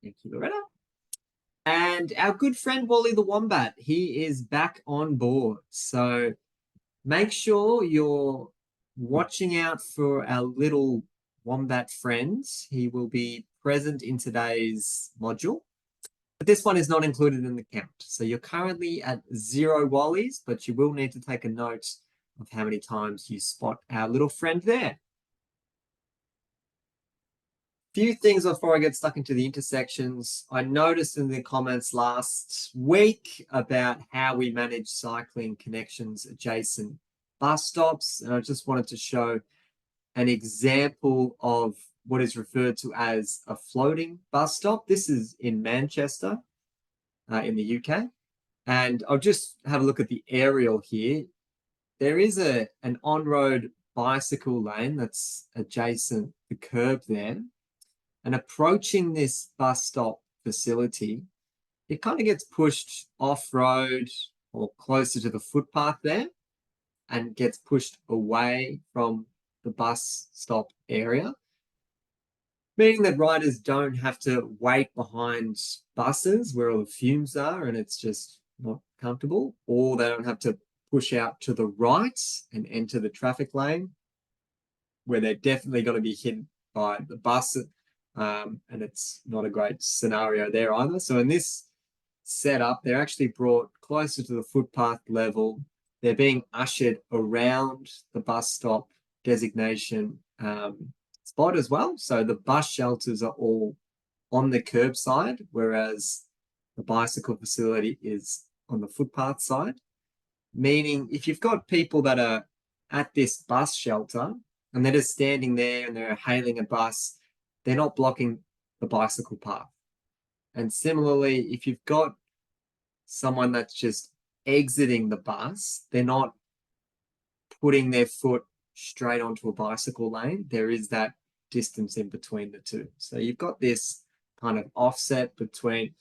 Thank you, Loretta. And our good friend Wally the Wombat, he is back on board. So make sure you're watching out for our little wombat friends. He will be present in today's module. But this one is not included in the count. So you're currently at 0 Wallies, but you will need to take a note of how many times you spot our little friend there. Few things before I get stuck into the intersections. I noticed in the comments last week about how we manage cycling connections adjacent bus stops, and I just wanted to show an example of what is referred to as a floating bus stop. This is in Manchester, in the UK, and I'll just have a look at the aerial here. There is an on-road bicycle lane that's adjacent the curb there. And approaching this bus stop facility, it kind of gets pushed off-road or closer to the footpath there and gets pushed away from the bus stop area, meaning that riders don't have to wait behind buses where all the fumes are and it's just not comfortable, or they don't have to push out to the right and enter the traffic lane where they're definitely going to be hit by the bus. And it's not a great scenario there either. So in this setup, they're actually brought closer to the footpath level. They're being ushered around the bus stop designation spot as well. So the bus shelters are all on the curbside, whereas the bicycle facility is on the footpath side. Meaning if you've got people that are at this bus shelter and they're just standing there and they're hailing a bus, they're not blocking the bicycle path. And similarly, if you've got someone that's just exiting the bus, they're not putting their foot straight onto a bicycle lane. There is that distance in between the two. So you've got this kind of offset between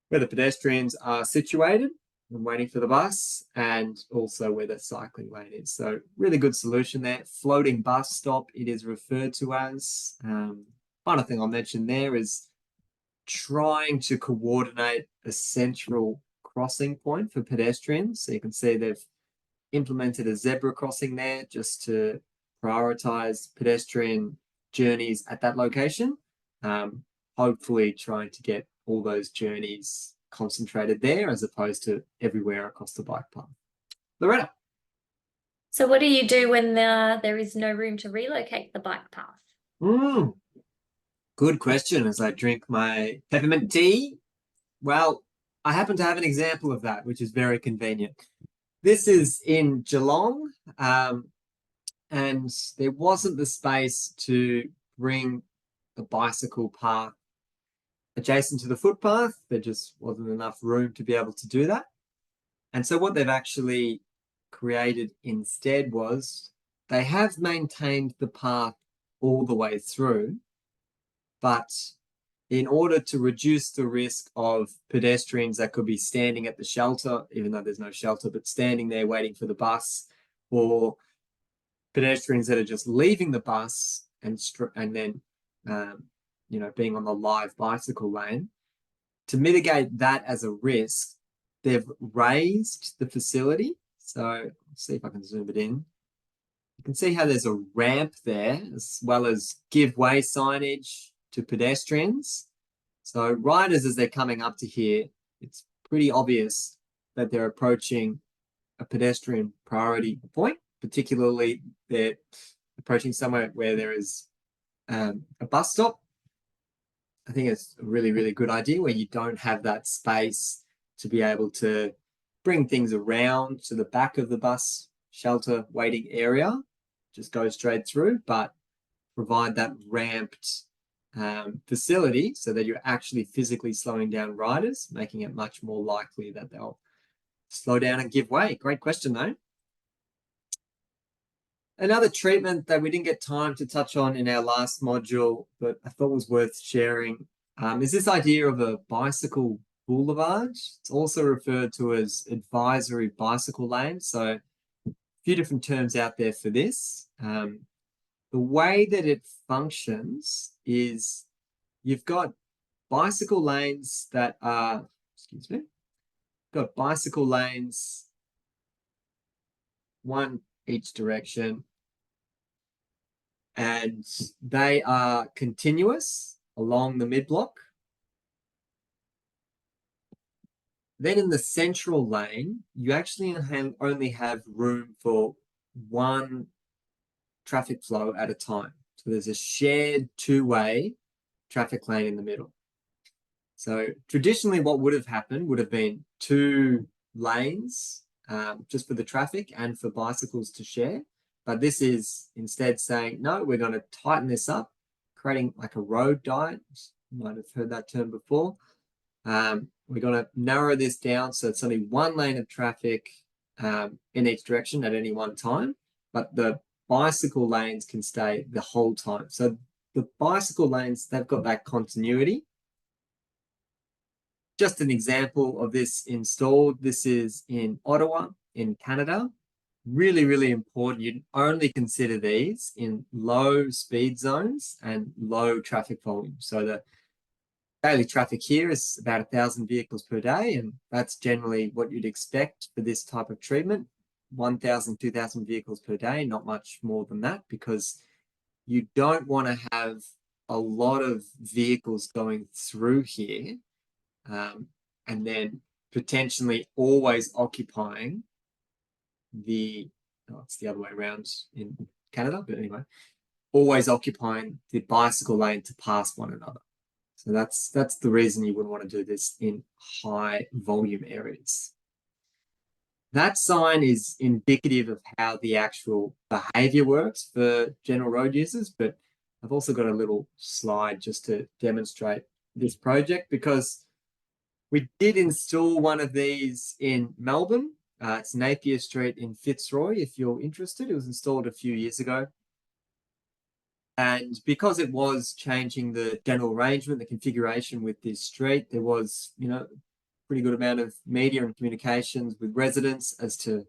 where the pedestrians are situated and waiting for the bus, and also where the cycling lane is. So really good solution there. Floating bus stop, it is referred to as. Final thing I'll mention there is trying to coordinate a central crossing point for pedestrians. So you can see they've implemented a zebra crossing there just to prioritize pedestrian journeys at that location. Hopefully trying to get all those journeys concentrated there as opposed to everywhere across the bike path. Loretta. So what do you do when there is no room to relocate the bike path? Good question as I drink my peppermint tea. Well, I happen to have an example of that, which is very convenient. This is in Geelong, and there wasn't the space to bring the bicycle path adjacent to the footpath. There just wasn't enough room to be able to do that. And so what they've actually created instead was they have maintained the path all the way through, but in order to reduce the risk of pedestrians that could be standing at the shelter, even though there's no shelter, but standing there waiting for the bus, or pedestrians that are just leaving the bus and then being on the live bicycle lane, to mitigate that as a risk, they've raised the facility. So let's see if I can zoom it in. You can see how there's a ramp there, as well as give way signage to pedestrians. So riders, as they're coming up to here, it's pretty obvious that they're approaching a pedestrian priority point, particularly they're approaching somewhere where there is a bus stop. I think it's a really, really good idea where you don't have that space to be able to bring things around to the back of the bus shelter waiting area, just go straight through, but provide that ramped facility so that you're actually physically slowing down riders, making it much more likely that they'll slow down and give way. Great question, though. Another treatment that we didn't get time to touch on in our last module, but I thought was worth sharing, is this idea of a bicycle boulevard. It's also referred to as advisory bicycle lane. So a few different terms out there for this. The way that it functions is you've got bicycle lanes that are, excuse me, got bicycle lanes, one each direction, and they are continuous along the mid-block. Then in the central lane, you actually only have room for one traffic flow at a time. So there's a shared two-way traffic lane in the middle. So traditionally what would have happened would have been two lanes just for the traffic and for bicycles to share. But this is instead saying, no, we're going to tighten this up, creating like a road diet. You might have heard that term before. We're going to narrow this down so it's only one lane of traffic in each direction at any one time, but the bicycle lanes can stay the whole time. So the bicycle lanes, they've got that continuity. Just an example of this installed. This is in Ottawa, in Canada. Really, really important. You only consider these in low speed zones and low traffic volume. So the daily traffic here is about 1,000 vehicles per day, and that's generally what you'd expect for this type of treatment. 1,000, 2,000 vehicles per day, not much more than that, because you don't want to have a lot of vehicles going through here and then potentially always occupying the, oh, it's the other way around in Canada, but anyway, always occupying the bicycle lane to pass one another. So that's the reason you wouldn't want to do this in high volume areas. That sign is indicative of how the actual behavior works for general road users, but I've also got a little slide just to demonstrate this project, because we did install one of these in Melbourne. It's Napier Street in Fitzroy, if you're interested. It was installed a few years ago. And because it was changing the general arrangement, the configuration with this street, there was, you know, pretty good amount of media and communications with residents as to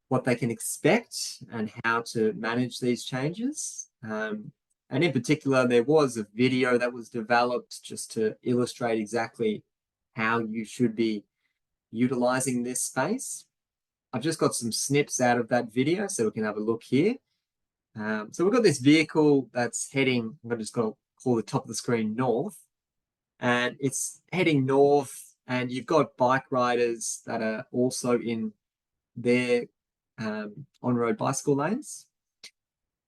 what they can expect and how to manage these changes. And in particular, there was a video that was developed just to illustrate exactly how you should be utilizing this space. I've just got some snips out of that video so we can have a look here. So we've got this vehicle that's heading, I'm just going to call the top of the screen north, and it's heading north, and you've got bike riders that are also in their on-road bicycle lanes.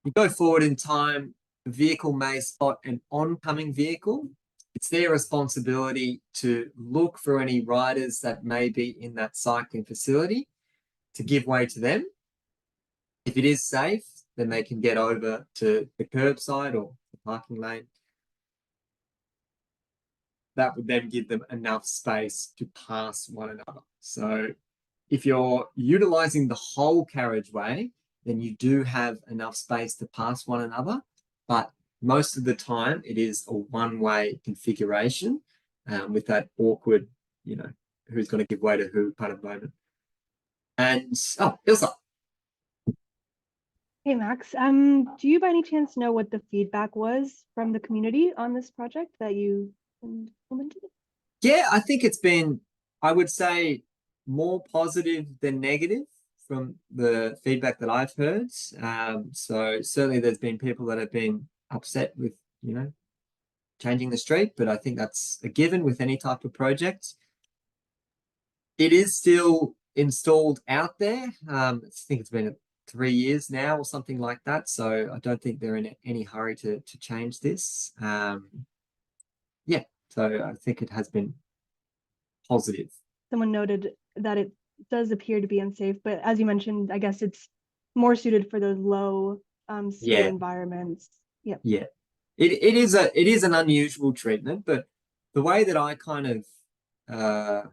You go forward in time, the vehicle may spot an oncoming vehicle. It's their responsibility to look for any riders that may be in that cycling facility to give way to them. If it is safe, then they can get over to the curbside or the parking lane. That would then give them enough space to pass one another. So if you're utilizing the whole carriageway, then you do have enough space to pass one another. But most of the time, it is a one-way configuration with that awkward, you know, who's going to give way to who kind of moment. And, oh, Ilsa. Hey, Max. Do you by any chance know what the feedback was from the community on this project that you implemented? Yeah, I think it's been, I would say, more positive than negative from the feedback that I've heard. So certainly there's been people that have been upset with, you know, changing the street, but I think that's a given with any type of project. It is still installed out there. I think it's been 3 years now or something like that. So I don't think they're in any hurry to change this. Yeah, so I think it has been positive. Someone noted that it does appear to be unsafe, but as you mentioned, I guess it's more suited for those low scale environments. Yeah. Yeah. It is an unusual treatment, but the way that I kind of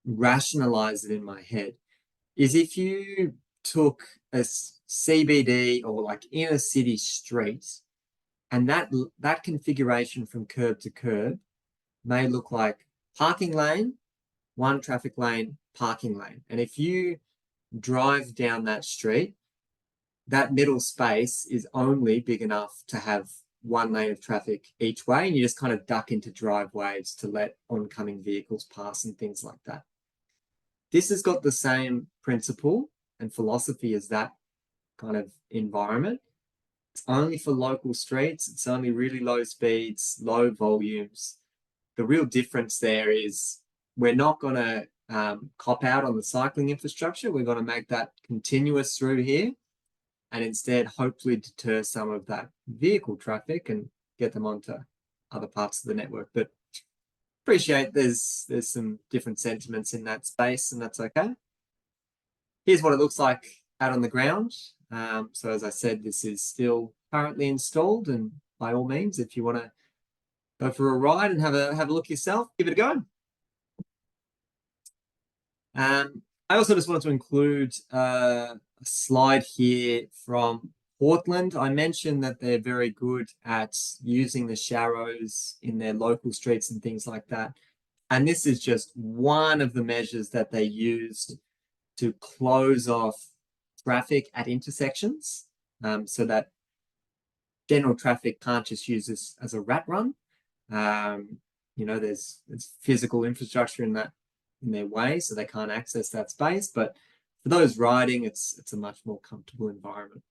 rationalize it in my head is if you took a CBD or like inner city street, and that configuration from curb to curb may look like parking lane, one traffic lane, parking lane. And if you drive down that street, that middle space is only big enough to have one lane of traffic each way, and you just kind of duck into driveways to let oncoming vehicles pass and things like that. This has got the same principle and philosophy as that kind of environment. It's only for local streets. It's only really low speeds, low volumes. The real difference there is we're not going to cop out on the cycling infrastructure. We're going to make that continuous through here, and instead hopefully deter some of that vehicle traffic and get them onto other parts of the network. But appreciate there's some different sentiments in that space, and that's okay. Here's what it looks like out on the ground. So as I said, this is still currently installed, and by all means, if you want to go for a ride and have a look yourself, give it a go. I also just wanted to include a slide here from Portland. I mentioned that they're very good at using the sharrows in their local streets and things like that. And this is just one of the measures that they used to close off traffic at intersections, so that general traffic can't just use this as a rat run. You know, there's physical infrastructure in their way, so they can't access that space. But for those riding, it's a much more comfortable environment.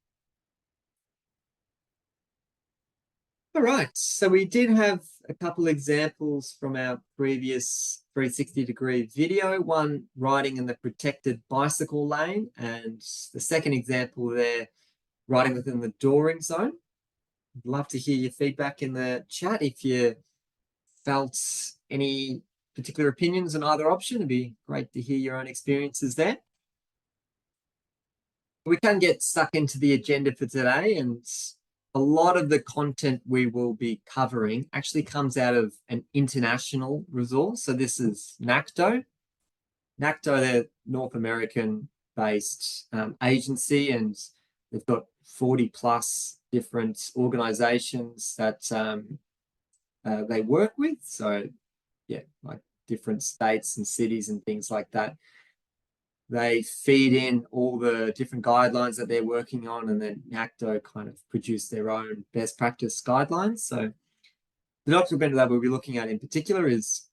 All right, so we did have a couple examples from our previous 360-degree video, one riding in the protected bicycle lane, and the second example there, riding within the dooring zone. I'd love to hear your feedback in the chat. If you felt any particular opinions on either option, it'd be great to hear your own experiences there. We can get stuck into the agenda for today, and a lot of the content we will be covering actually comes out of an international resource. So this is NACTO. NACTO, they're North American-based agency, and they've got 40 plus different organizations that they work with. So yeah, like different states and cities and things like that. They feed in all the different guidelines that they're working on, and then NACTO kind of produce their own best practice guidelines. So the document that we'll be looking at in particular is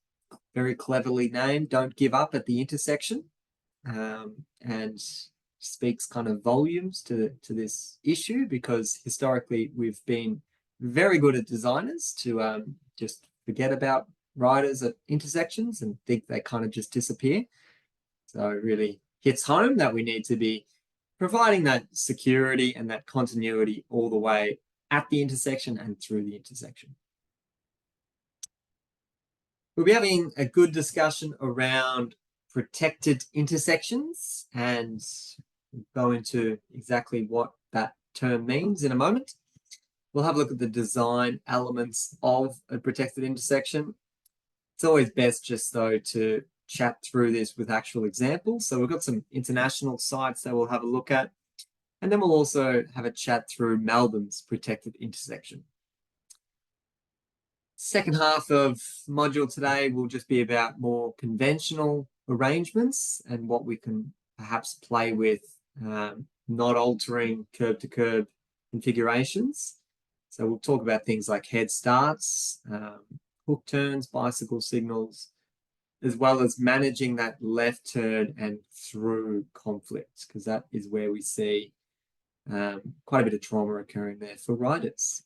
very cleverly named Don't Give Up at the Intersection, and speaks kind of volumes to this issue, because historically we've been very good at designers to just forget about riders at intersections and think they kind of just disappear. So it really hits home that we need to be providing that security and that continuity all the way at the intersection and through the intersection. We'll be having a good discussion around protected intersections, and we'll go into exactly what that term means in a moment. We'll have a look at the design elements of a protected intersection. It's always best just though to chat through this with actual examples. So we've got some international sites that we'll have a look at, and then we'll also have a chat through Melbourne's protected intersection. Second half of the module today will just be about more conventional arrangements and what we can perhaps play with, not altering curb-to-curb configurations. So we'll talk about things like head starts, hook turns, bicycle signals, as well as managing that left turn and through conflict, because that is where we see quite a bit of trauma occurring there for riders.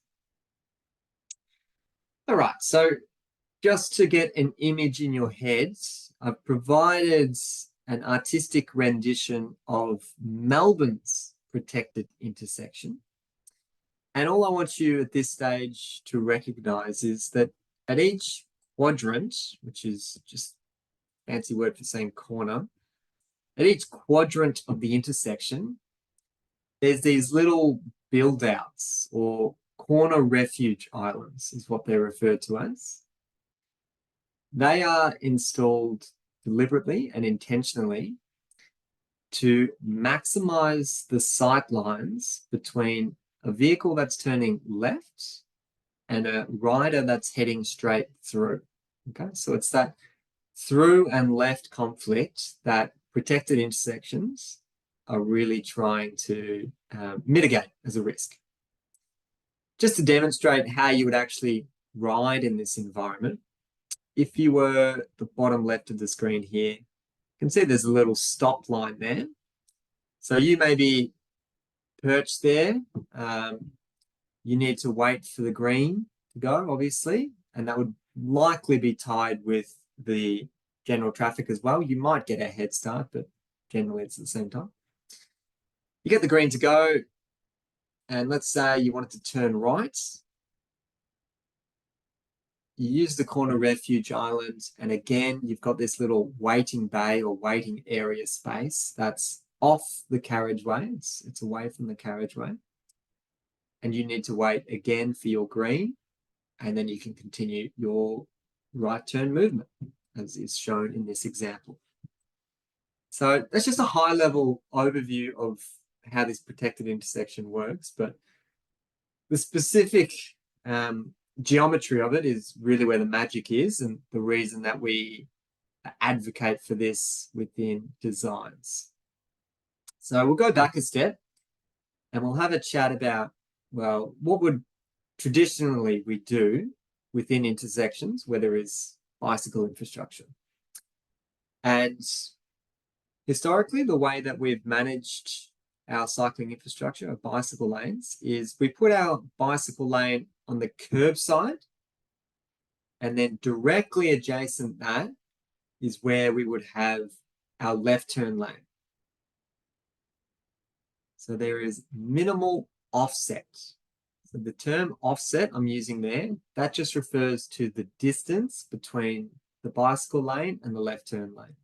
All right, so just to get an image in your head, I've provided an artistic rendition of Melbourne's protected intersection. And all I want you at this stage to recognize is that at each quadrant, which is just a fancy word for saying corner, at each quadrant of the intersection, there's these little build-outs, or corner refuge islands is what they're referred to as. They are installed deliberately and intentionally to maximize the sight lines between a vehicle that's turning left and a rider that's heading straight through. Okay, so it's that through and left conflict that protected intersections are really trying to mitigate as a risk. just to demonstrate how you would actually ride in this environment, if you were at the bottom left of the screen here, you can see there's a little stop line there. So you may be perched there. You need to wait for the green to go, obviously, and that would likely be tied with the general traffic as well. You might get a head start, but generally it's at the same time. You get the green to go, and let's say you wanted to turn right. You use the corner refuge island, and again, you've got this little waiting bay or waiting area space that's off the carriageway. It's away from the carriageway. And you need to wait again for your green, and then you can continue your right turn movement, as is shown in this example. So that's just a high-level overview of how this protected intersection works, but the specific geometry of it is really where the magic is, and the reason that we advocate for this within designs. So we'll go back a step and we'll have a chat about, well, what would traditionally we do within intersections where there is bicycle infrastructure. And historically, the way that we've managed our cycling infrastructure of bicycle lanes is we put our bicycle lane on the curb side, and then directly adjacent that is where we would have our left turn lane. So there is minimal offset. So the term offset I'm using there, that just refers to the distance between the bicycle lane and the left turn lane.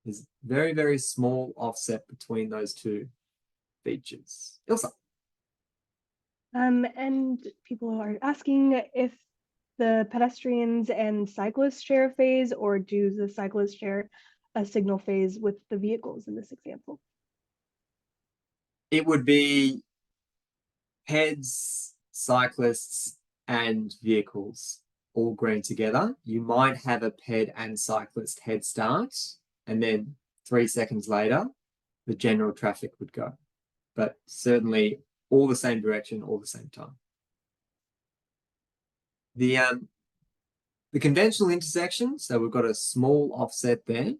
There's very, very small offset between those two features. Ilse. And people are asking if the pedestrians and cyclists share a phase, or do the cyclists share a signal phase with the vehicles in this example? It would be heads, cyclists, and vehicles all green together. You might have a ped and cyclist head start, and then 3 seconds later, the general traffic would go. But certainly all the same direction, all the same time. The conventional intersection, so we've got a small offset there.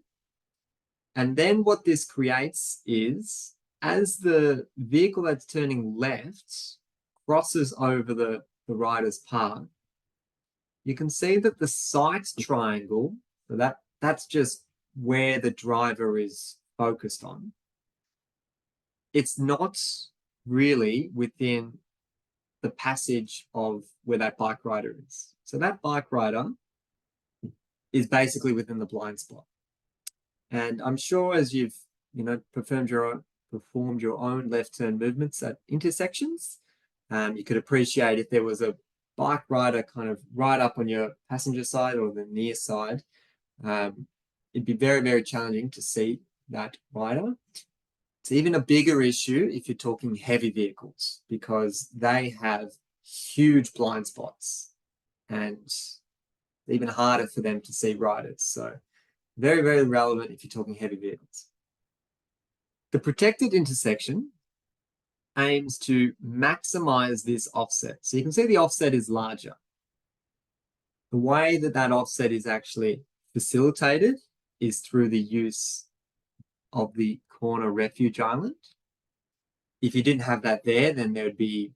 And then what this creates is, as the vehicle that's turning left crosses over the rider's path, you can see that the sight triangle, so that's just where the driver is focused on. It's not really within the passage of where that bike rider is. So that bike rider is basically within the blind spot. And I'm sure as you've performed your own left turn movements at intersections, you could appreciate if there was a bike rider kind of right up on your passenger side or the near side, it'd be very, very challenging to see that rider. It's even a bigger issue if you're talking heavy vehicles, because they have huge blind spots and it's even harder for them to see riders. So very, very relevant if you're talking heavy vehicles. The protected intersection aims to maximize this offset. So you can see the offset is larger. The way that that offset is actually facilitated is through the use of the corner refuge island. If you didn't have that there, then there would be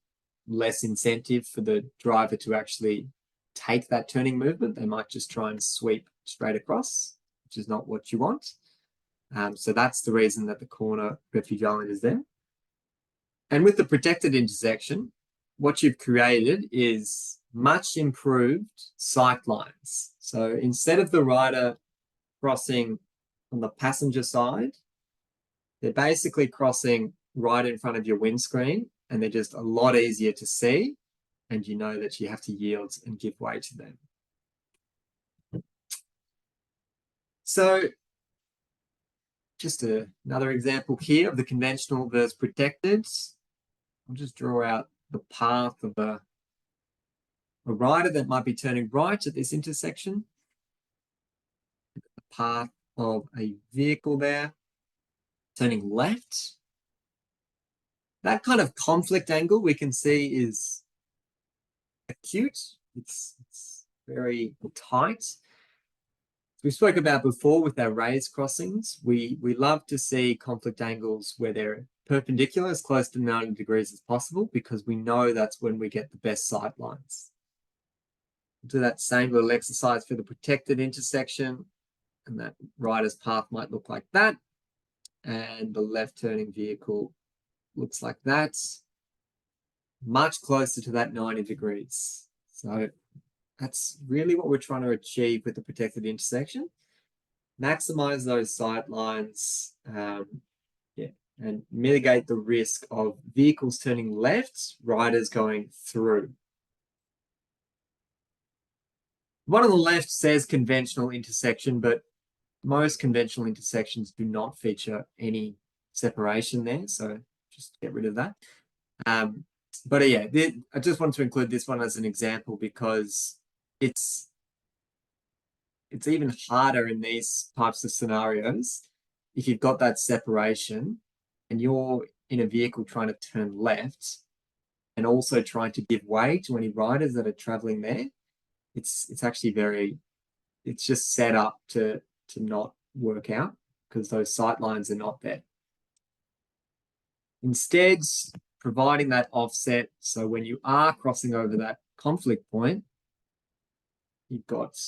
less incentive for the driver to actually take that turning movement. They might just try and sweep straight across, which is not what you want. So that's the reason that the corner refuge island is there. And with the protected intersection, what you've created is much improved sight lines. So instead of the rider crossing on the passenger side, they're basically crossing right in front of your windscreen, and they're just a lot easier to see, and you know that you have to yield and give way to them. So just another example here of the conventional versus protected. I'll just draw out the path of a rider that might be turning right at this intersection. The path of a vehicle there turning left. That kind of conflict angle we can see is acute. It's very tight. We spoke about before with our raised crossings. We love to see conflict angles where they're perpendicular as close to 90 degrees as possible, because we know that's when we get the best sight lines. Do that same little exercise for the protected intersection, and that rider's path might look like that, and the left turning vehicle looks like that, much closer to that 90 degrees. So that's really what we're trying to achieve with the protected intersection. Maximize those sight lines, and mitigate the risk of vehicles turning left, riders going through. One on the left says conventional intersection, but most conventional intersections do not feature any separation there, so just get rid of that. But yeah, I just wanted to include this one as an example because it's even harder in these types of scenarios if you've got that separation and you're in a vehicle trying to turn left and also trying to give way to any riders that are traveling there. It's actually it's just set up to not work out because those sight lines are not there. Instead, providing that offset, so when you are crossing over that conflict point, you've got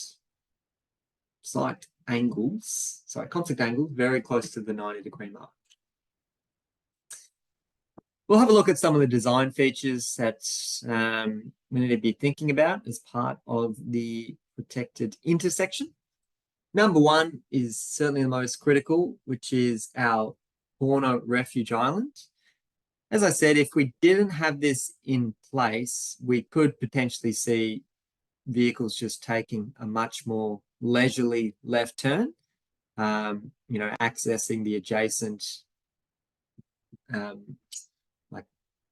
conflict angles very close to the 90-degree mark. We'll have a look at some of the design features that we need to be thinking about as part of the protected intersection. Number one is certainly the most critical, which is our corner refuge island. As I said, if we didn't have this in place, we could potentially see vehicles just taking a much more leisurely left turn, accessing the adjacent like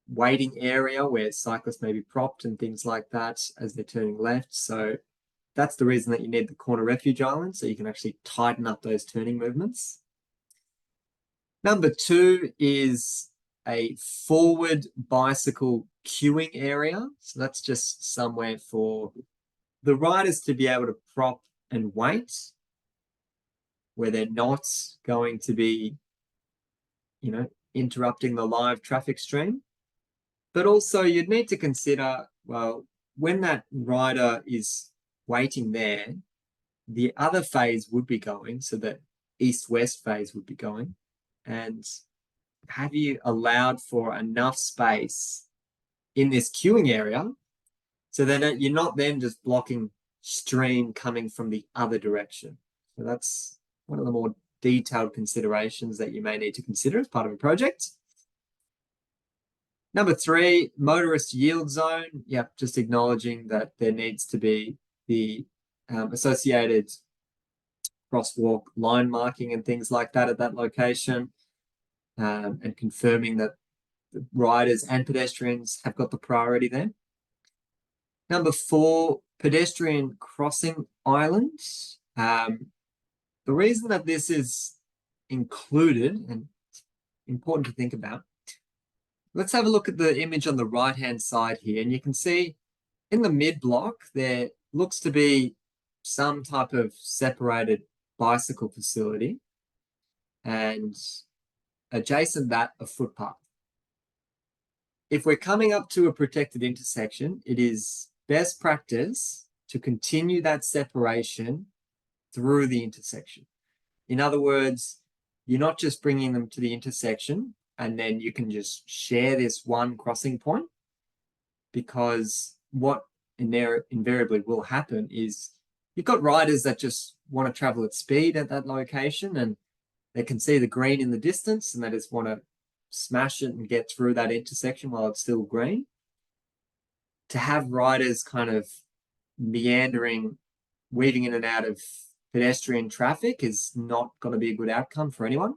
waiting area where cyclists may be propped and things like that as they're turning left. So that's the reason that you need the corner refuge island, so you can actually tighten up those turning movements. Number two is a forward bicycle queuing area. So that's just somewhere for the riders to be able to prop and wait, where they're not going to be, interrupting the live traffic stream. But also you'd need to consider, well, when that rider is waiting there, the other phase would be going, so that east-west phase would be going. And have you allowed for enough space in this queuing area so that you're not then just blocking stream coming from the other direction? So that's one of the more detailed considerations that you may need to consider as part of a project. Number three, motorist yield zone. Yep, just acknowledging that there needs to be the associated crosswalk line marking and things like that at that location, and confirming that the riders and pedestrians have got the priority there. Number four, pedestrian crossing islands. The reason that this is included, and it's important to think about, let's have a look at the image on the right-hand side here, and you can see in the mid-block there looks to be some type of separated bicycle facility, and adjacent that a footpath. If we're coming up to a protected intersection, it is best practice to continue that separation through the intersection. In other words, you're not just bringing them to the intersection and then you can just share this one crossing point, because what invariably will happen is you've got riders that just want to travel at speed at that location and they can see the green in the distance and they just want to smash it and get through that intersection while it's still green. To have riders kind of meandering, weaving in and out of pedestrian traffic is not going to be a good outcome for anyone.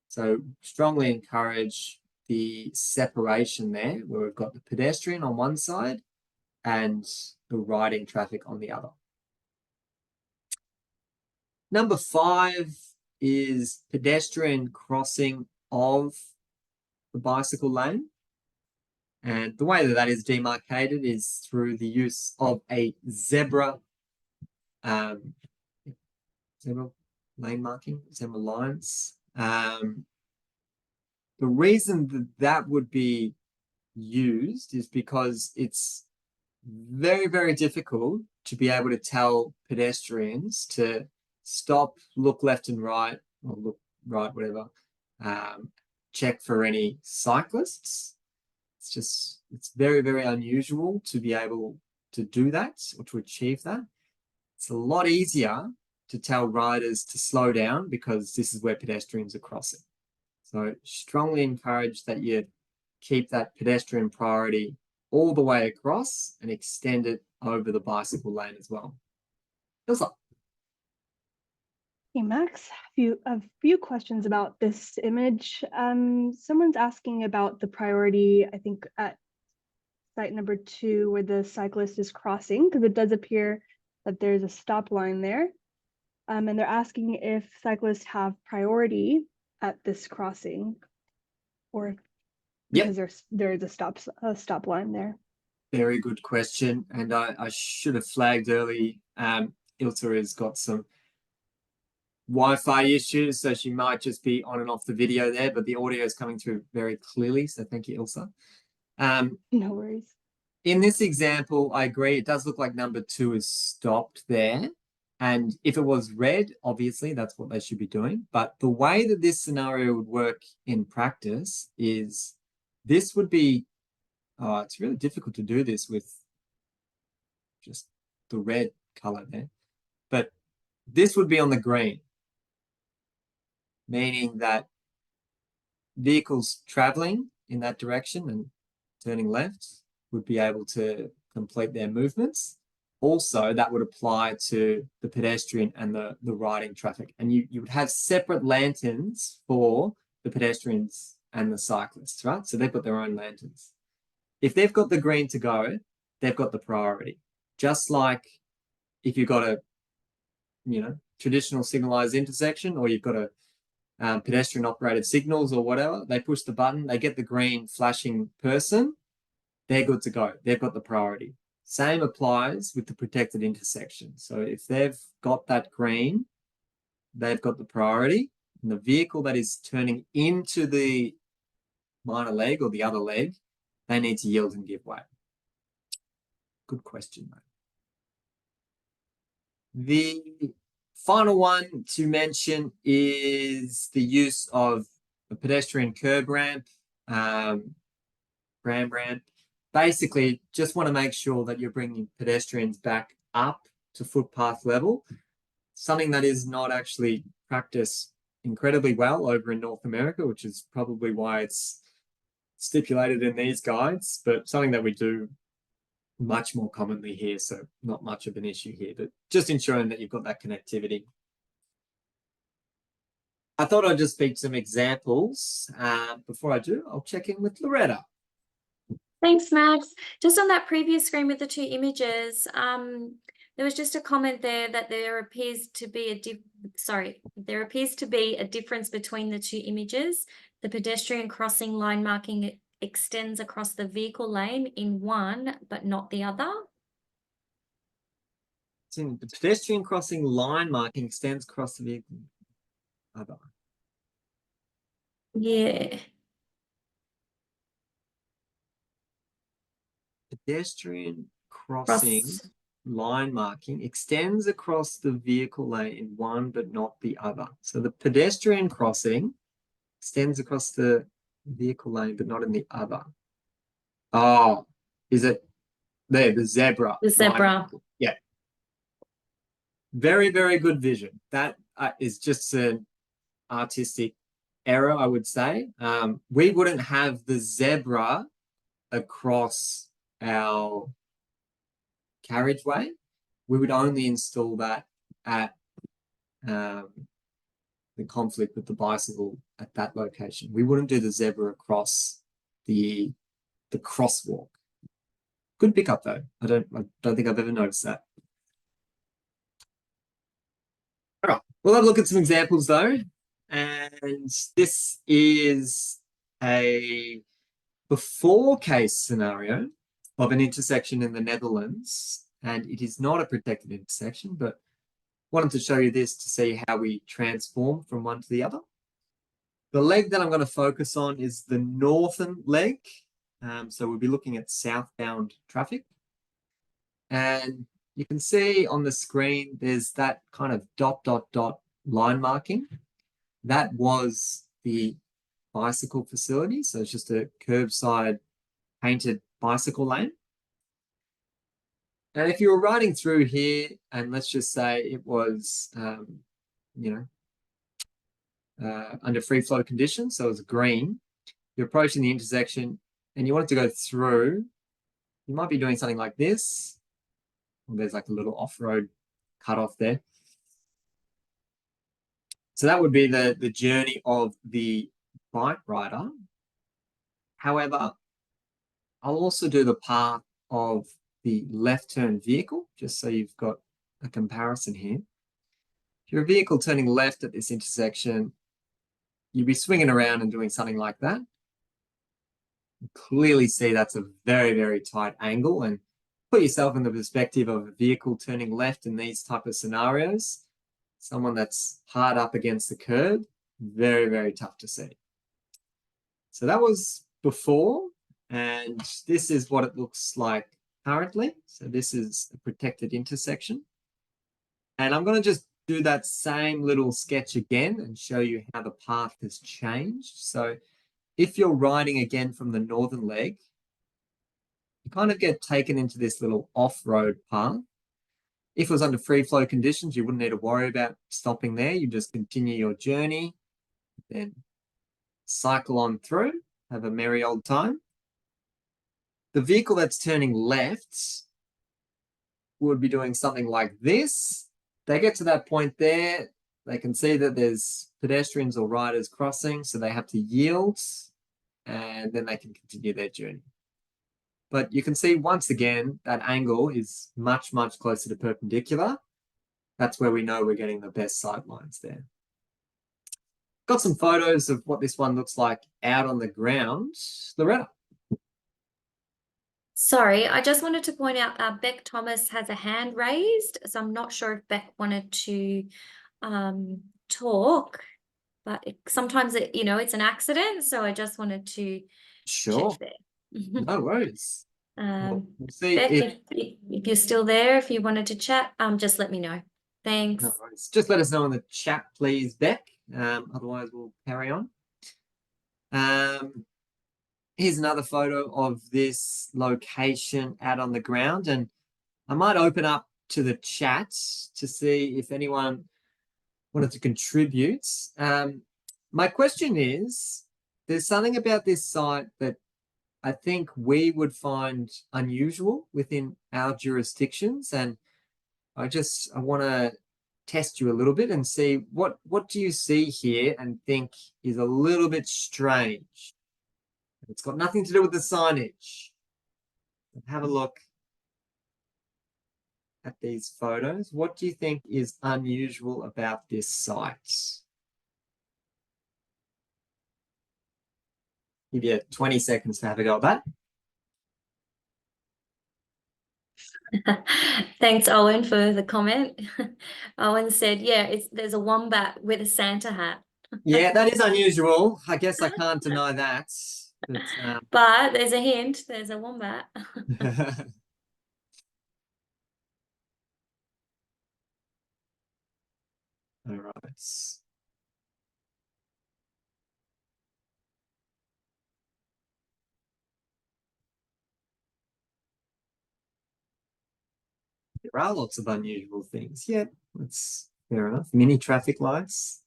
So strongly encourage the separation there, where we've got the pedestrian on one side and the riding traffic on the other. Number five is pedestrian crossing of the bicycle lane. And the way that that is demarcated is through the use of a zebra, zebra lane marking, zebra lines. The reason that that would be used is because it's very, very difficult to be able to tell pedestrians to stop, look left and right, or look right, whatever, check for any cyclists. It's very, very unusual to be able to do that or to achieve that. It's a lot easier to tell riders to slow down because this is where pedestrians are crossing. So strongly encourage that you keep that pedestrian priority all the way across and extend it over the bicycle lane as well. Ilse. Hey, Max, a few questions about this image. Someone's asking about the priority, I think at site number 2, where the cyclist is crossing, because it does appear that there's a stop line there. And they're asking if cyclists have priority at this crossing, or because there's a stop line there. Very good question. And I should have flagged early. Ilse has got some Wi-Fi issues, so she might just be on and off the video there, but the audio is coming through very clearly. So thank you, Ilse. No worries. In this example, I agree. It does look like number 2 is stopped there. And if it was red, obviously that's what they should be doing. But the way that this scenario would work in practice is this would be, it's really difficult to do this with just the red color there. But this would be on the green, meaning that vehicles traveling in that direction and turning left would be able to complete their movements. Also, that would apply to the pedestrian and the riding traffic. And you would have separate lanterns for the pedestrians and the cyclists, right? So they've got their own lanterns. If they've got the green to go, they've got the priority. Just like if you've got a, traditional signalized intersection, or you've got a pedestrian operated signals or whatever, they push the button, they get the green flashing person, they're good to go. They've got the priority. Same applies with the protected intersection. So if they've got that green, they've got the priority. And the vehicle that is turning into the minor leg or the other leg, they need to yield and give way. Good question, mate. The final one to mention is the use of a pedestrian curb ramp, ramp. Basically, just want to make sure that you're bringing pedestrians back up to footpath level, something that is not actually practiced incredibly well over in North America, which is probably why it's stipulated in these guides, but something that we do much more commonly here, so not much of an issue here, but just ensuring that you've got that connectivity. I thought I'd just speak some examples. Before I do, I'll check in with Loretta. Thanks, Max. Just on that previous screen with the 2 images, there was just a comment there that there appears to be a difference between the 2 images. The pedestrian crossing line marking extends across the vehicle lane in one, but not the other. The pedestrian crossing line marking extends across the vehicle. Other. Yeah. Pedestrian crossing line marking extends across the vehicle lane in one but not the other. So the pedestrian crossing extends across the vehicle lane but not in the other. Oh, is it there? The zebra. The zebra. Yeah. Very, very good vision. That is just an artistic error, I would say. We wouldn't have the zebra across our carriageway. We would only install that at the conflict with the bicycle at that location. We wouldn't do the zebra across the crosswalk. Good pickup though. I don't think I've ever noticed that. All right, we'll have a look at some examples though. And this is a before case scenario of an intersection in the Netherlands, and it is not a protected intersection, but wanted to show you this to see how we transform from one to the other. The leg that I'm going to focus on is the northern leg. So we'll be looking at southbound traffic. And you can see on the screen, there's that kind of ... line marking. That was the bicycle facility. So it's just a curbside painted bicycle lane. And if you were riding through here, and let's just say it was, under free flow conditions, so it's green, you're approaching the intersection and you want it to go through, you might be doing something like this. There's like a little off-road cutoff there. So that would be the journey of the bike rider. However, I'll also do the path of the left turn vehicle, just so you've got a comparison here. If you're a vehicle turning left at this intersection, you'd be swinging around and doing something like that. You clearly see that's a very, very tight angle, and put yourself in the perspective of a vehicle turning left in these type of scenarios. Someone that's hard up against the curb, very, very tough to see. So that was before, and this is what it looks like currently. So this is a protected intersection. And I'm going to just do that same little sketch again and show you how the path has changed. So if you're riding again from the northern leg, you kind of get taken into this little off-road path. If it was under free flow conditions, you wouldn't need to worry about stopping there. You just continue your journey, then cycle on through, have a merry old time. The vehicle that's turning left would be doing something like this. They get to that point there, they can see that there's pedestrians or riders crossing, so they have to yield, and then they can continue their journey. But you can see once again, that angle is much, much closer to perpendicular. That's where we know we're getting the best sight lines there. Got some photos of what this one looks like out on the ground. Loretta. Sorry, I just wanted to point out Beck Thomas has a hand raised, so I'm not sure if Beck wanted to talk, but sometimes it's an accident, so I just wanted to Sure. check there. No worries. We'll see Beck, if you're still there, if you wanted to chat, just let me know. Thanks. no worries. Just let us know in the chat, please, Beck. Otherwise, we'll carry on. Here's another photo of this location out on the ground, and I might open up to the chat to see if anyone wanted to contribute. My question is, there's something about this site that I think we would find unusual within our jurisdictions, and I want to test you a little bit and see what do you see here and think is a little bit strange. It's got nothing to do with the signage. Have a look at these photos. What do you think is unusual about this site? Give you 20 seconds to have a go at that. Thanks, Owen, for the comment. Owen said, yeah, there's a wombat with a Santa hat. Yeah, that is unusual. I guess I can't deny that. But there's a hint, there's a wombat. All right. There are lots of unusual things. Yep, that's fair enough. Mini traffic lights.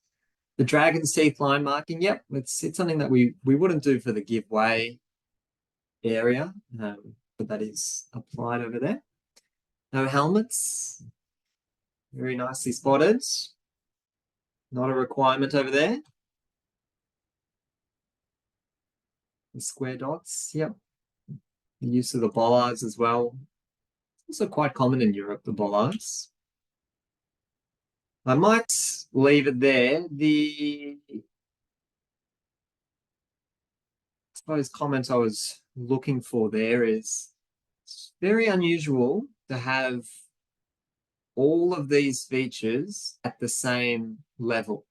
The Dragon's Teeth line marking. Yep, it's something that we wouldn't do for the giveaway area, but that is applied over there. No helmets. Very nicely spotted. Not a requirement over there. The square dots. Yep. The use of the bollards as well. Also quite common in Europe, the bollards. I might leave it there. The suppose, comment I was looking for there is it's very unusual to have all of these features at the same level.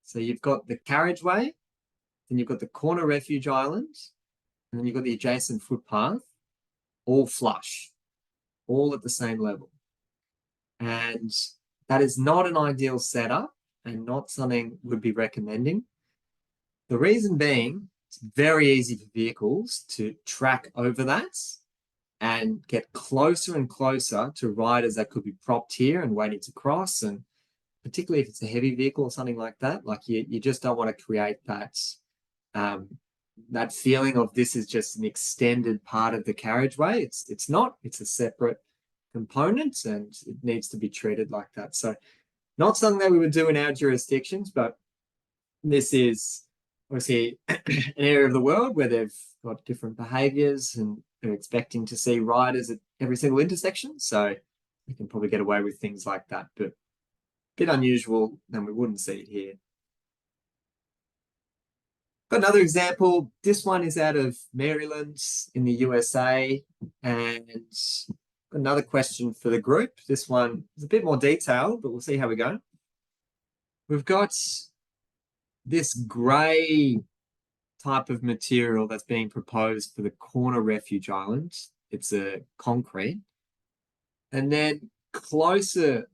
So you've got the carriageway, then you've got the corner refuge island, and then you've got the adjacent footpath, all flush, all at the same level. And that is not an ideal setup and not something we'd be recommending. The reason being, it's very easy for vehicles to track over that and get closer and closer to riders that could be propped here and waiting to cross. And particularly if it's a heavy vehicle or something like that, like you just don't want to create that that feeling of this is just an extended part of the carriageway. It's not, it's a separate component and it needs to be treated like that. So not something that we would do in our jurisdictions, but this is obviously an area of the world where they've got different behaviors and they're expecting to see riders at every single intersection. So we can probably get away with things like that, but a bit unusual and we wouldn't see it here. Got another example. This one is out of Maryland in the USA. And another question for the group. This one is a bit more detailed, but we'll see how we go. We've got this grey type of material that's being proposed for the corner refuge island. It's a concrete. And then closer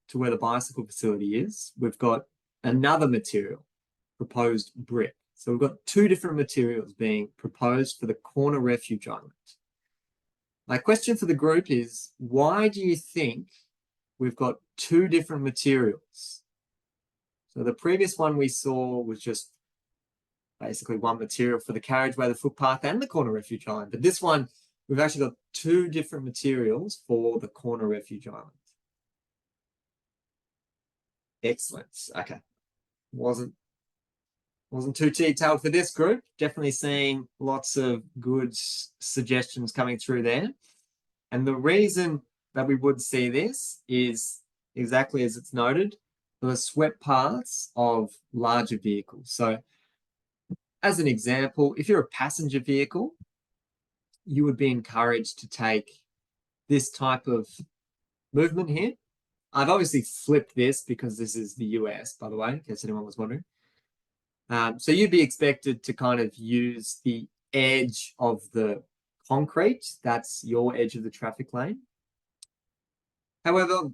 to where the bicycle facility is, we've got another material, proposed brick. So we've got two different materials being proposed for the corner refuge island. My question for the group is, why do you think we've got two different materials? So the previous one we saw was just basically one material for the carriageway, the footpath, and the corner refuge island. But this one, we've actually got two different materials for the corner refuge island. Excellent. Okay. Wasn't too detailed for this group. Definitely seeing lots of good suggestions coming through there. And the reason that we would see this is exactly as it's noted, for the swept paths of larger vehicles. So as an example, if you're a passenger vehicle, you would be encouraged to take this type of movement here. I've obviously flipped this because this is the US, by the way, in case anyone was wondering. So you'd be expected to kind of use the edge of the concrete. That's your edge of the traffic lane. However,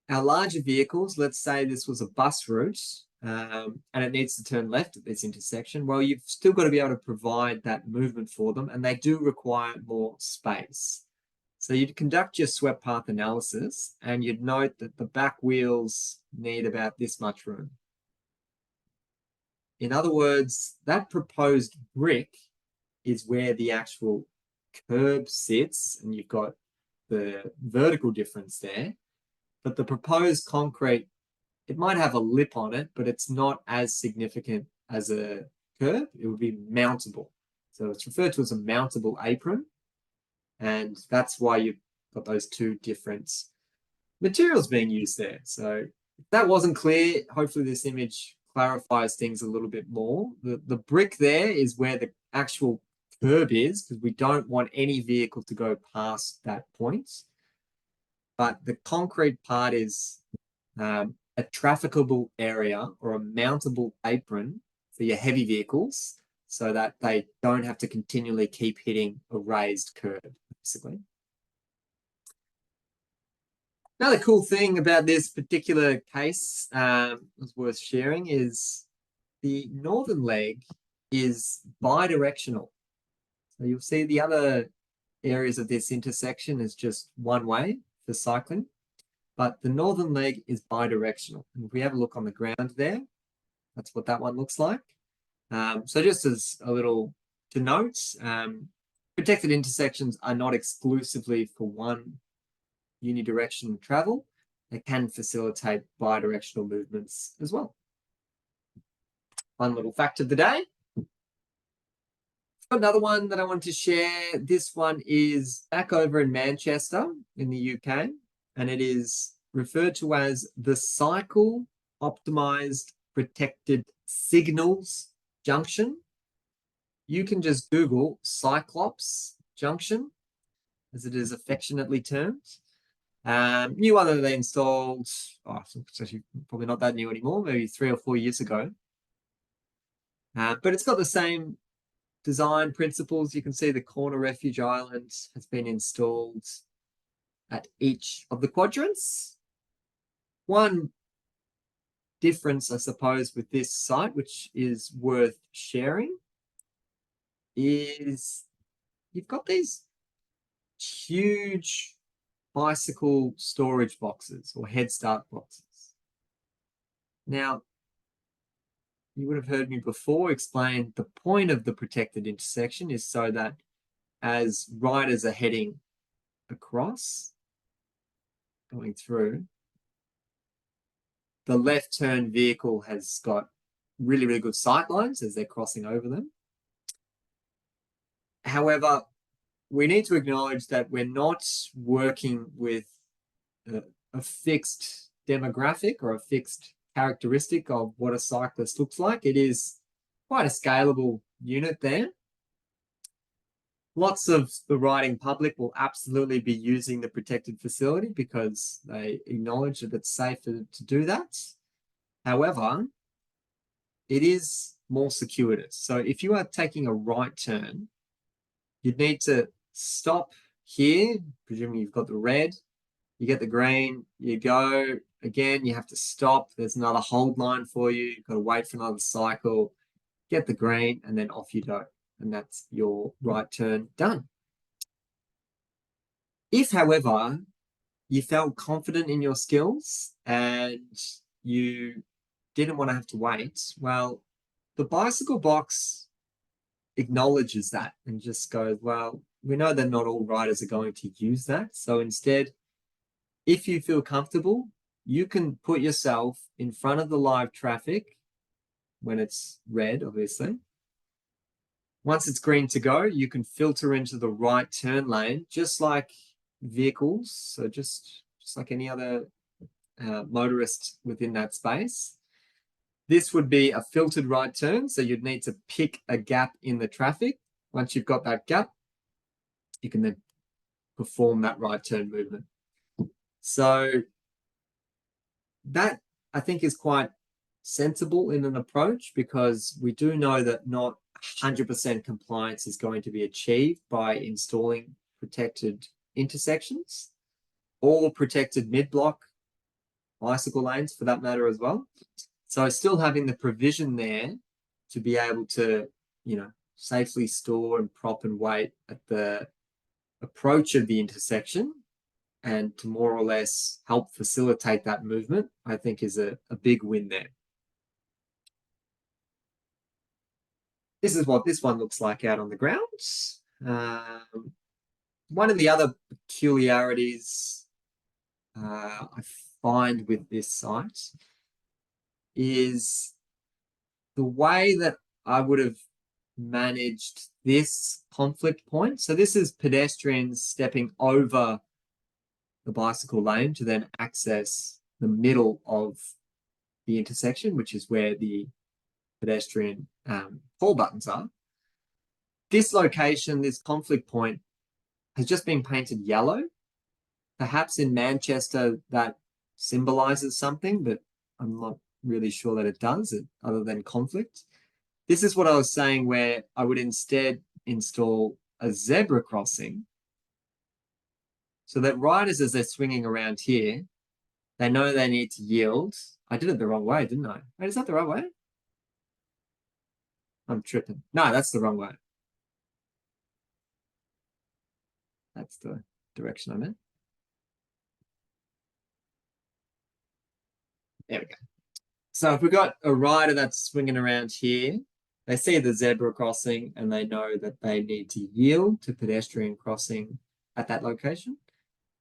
our larger vehicles, let's say this was a bus route and it needs to turn left at this intersection. Well, you've still got to be able to provide that movement for them, and they do require more space. So you'd conduct your swept path analysis and you'd note that the back wheels need about this much room. In other words, that proposed brick is where the actual curb sits, and you've got the vertical difference there. But the proposed concrete, it might have a lip on it, but it's not as significant as a curb. It would be mountable. So it's referred to as a mountable apron. And that's why you've got those two different materials being used there. So if that wasn't clear, hopefully this image clarifies things a little bit more. The brick there is where the actual curb is, because we don't want any vehicle to go past that point. But the concrete part is a trafficable area or a mountable apron for your heavy vehicles so that they don't have to continually keep hitting a raised curb, basically. Another cool thing about this particular case was worth sharing is the northern leg is bi-directional. So you'll see the other areas of this intersection is just one way for cycling, but the northern leg is bi-directional. And if we have a look on the ground there, that's what that one looks like. So just as a little to note, protected intersections are not exclusively for one unidirectional travel. They can facilitate bi-directional movements as well. Fun little fact of the day. Another one that I wanted to share, this one is back over in Manchester in the UK, and it is referred to as the Cycle Optimized Protected Signals Junction. you can just Google Cyclops Junction, as it is affectionately termed. New one that they installed, it's actually probably not that new anymore, maybe 3 or 4 years ago. But it's got the same design principles. You can see the corner refuge island has been installed at each of the quadrants. One difference, I suppose, with this site, which is worth sharing, is you've got these huge bicycle storage boxes or head start boxes. Now, you would have heard me before explain the point of the protected intersection is so that as riders are heading across, going through, the left turn vehicle has got really, really good sight lines as they're crossing over them. However, we need to acknowledge that we're not working with a fixed demographic or a fixed characteristic of what a cyclist looks like. It is quite a scalable unit there. Lots of the riding public will absolutely be using the protected facility because they acknowledge that it's safer to do that. However, it is more circuitous. So if you are taking a right turn, you'd need to stop here, presuming you've got the red, you get the green, you go again, you have to stop. There's another hold line for you. You've got to wait for another cycle, get the green, and then off you go. And that's your right turn done. If, however, you felt confident in your skills and you didn't want to have to wait, well, the bicycle box acknowledges that and just goes, well, we know that not all riders are going to use that. So instead, if you feel comfortable, you can put yourself in front of the live traffic when it's red, obviously. Once it's green to go, you can filter into the right turn lane, just like vehicles. So just like any other motorist within that space. This would be a filtered right turn. So you'd need to pick a gap in the traffic. Once you've got that gap, you can then perform that right turn movement. So that, I think, is quite sensible in an approach because we do know that not 100% compliance is going to be achieved by installing protected intersections or protected mid-block bicycle lanes for that matter as well. So still having the provision there to be able to, safely store and prop and wait at the approach of the intersection and to more or less help facilitate that movement, I think is a big win there. This is what this one looks like out on the ground. One of the other peculiarities I find with this site is the way that I would have managed this conflict point. So this is pedestrians stepping over the bicycle lane to then access the middle of the intersection, which is where the pedestrian call buttons are. This location, this conflict point, has just been painted yellow. Perhaps in Manchester that symbolizes something, but I'm not really sure that it does, other than conflict. This is what I was saying, where I would instead install a zebra crossing so that riders, as they're swinging around here, they know they need to yield. I did it the wrong way, didn't I? Wait, is that the right way? I'm tripping. No, that's the wrong way. That's the direction I'm in. There we go. So if we've got a rider that's swinging around here, they see the zebra crossing and they know that they need to yield to pedestrian crossing at that location.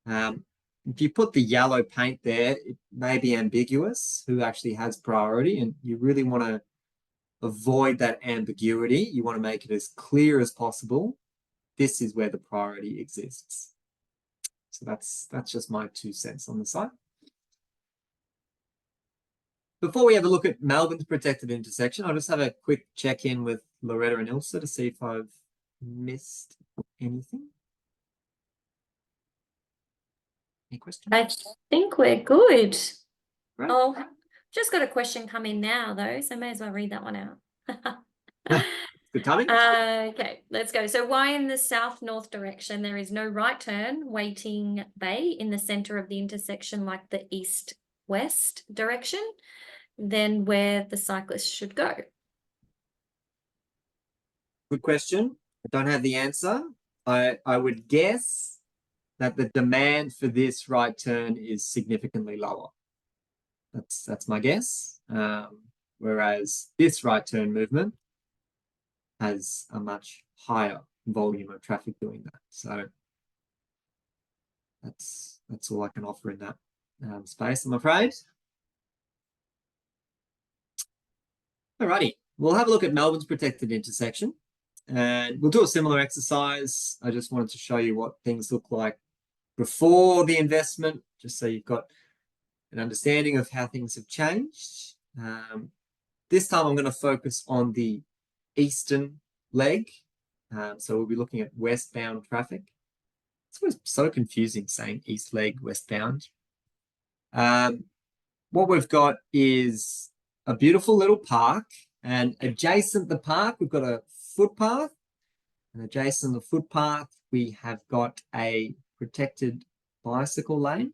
If you put the yellow paint there, it may be ambiguous who actually has priority, and you really want to avoid that ambiguity. You want to make it as clear as possible. This is where the priority exists. So that's just my 2 cents on the side. Before we have a look at Melbourne's protected intersection, I'll just have a quick check-in with Loretta and Ilse to see if I've missed anything. Any questions? I think we're good. Great. Oh, just got a question coming now though, so may as well read that one out. Good timing. Okay, let's go. So why in the south-north direction there is no right turn waiting bay in the center of the intersection like the east-west direction, then where the cyclist should go? Good question. I don't have the answer. I would guess that the demand for this right turn is significantly lower. That's my guess. Whereas this right turn movement has a much higher volume of traffic doing that. So that's all I can offer in that space, I'm afraid. Alrighty, we'll have a look at Melbourne's protected intersection, and we'll do a similar exercise. I just wanted to show you what things look like before the investment, just so you've got an understanding of how things have changed. This time I'm going to focus on the eastern leg. So we'll be looking at westbound traffic. It's always so confusing saying east leg, westbound. What we've got is a beautiful little park, and adjacent the park, we've got a footpath, and adjacent the footpath, we have got a protected bicycle lane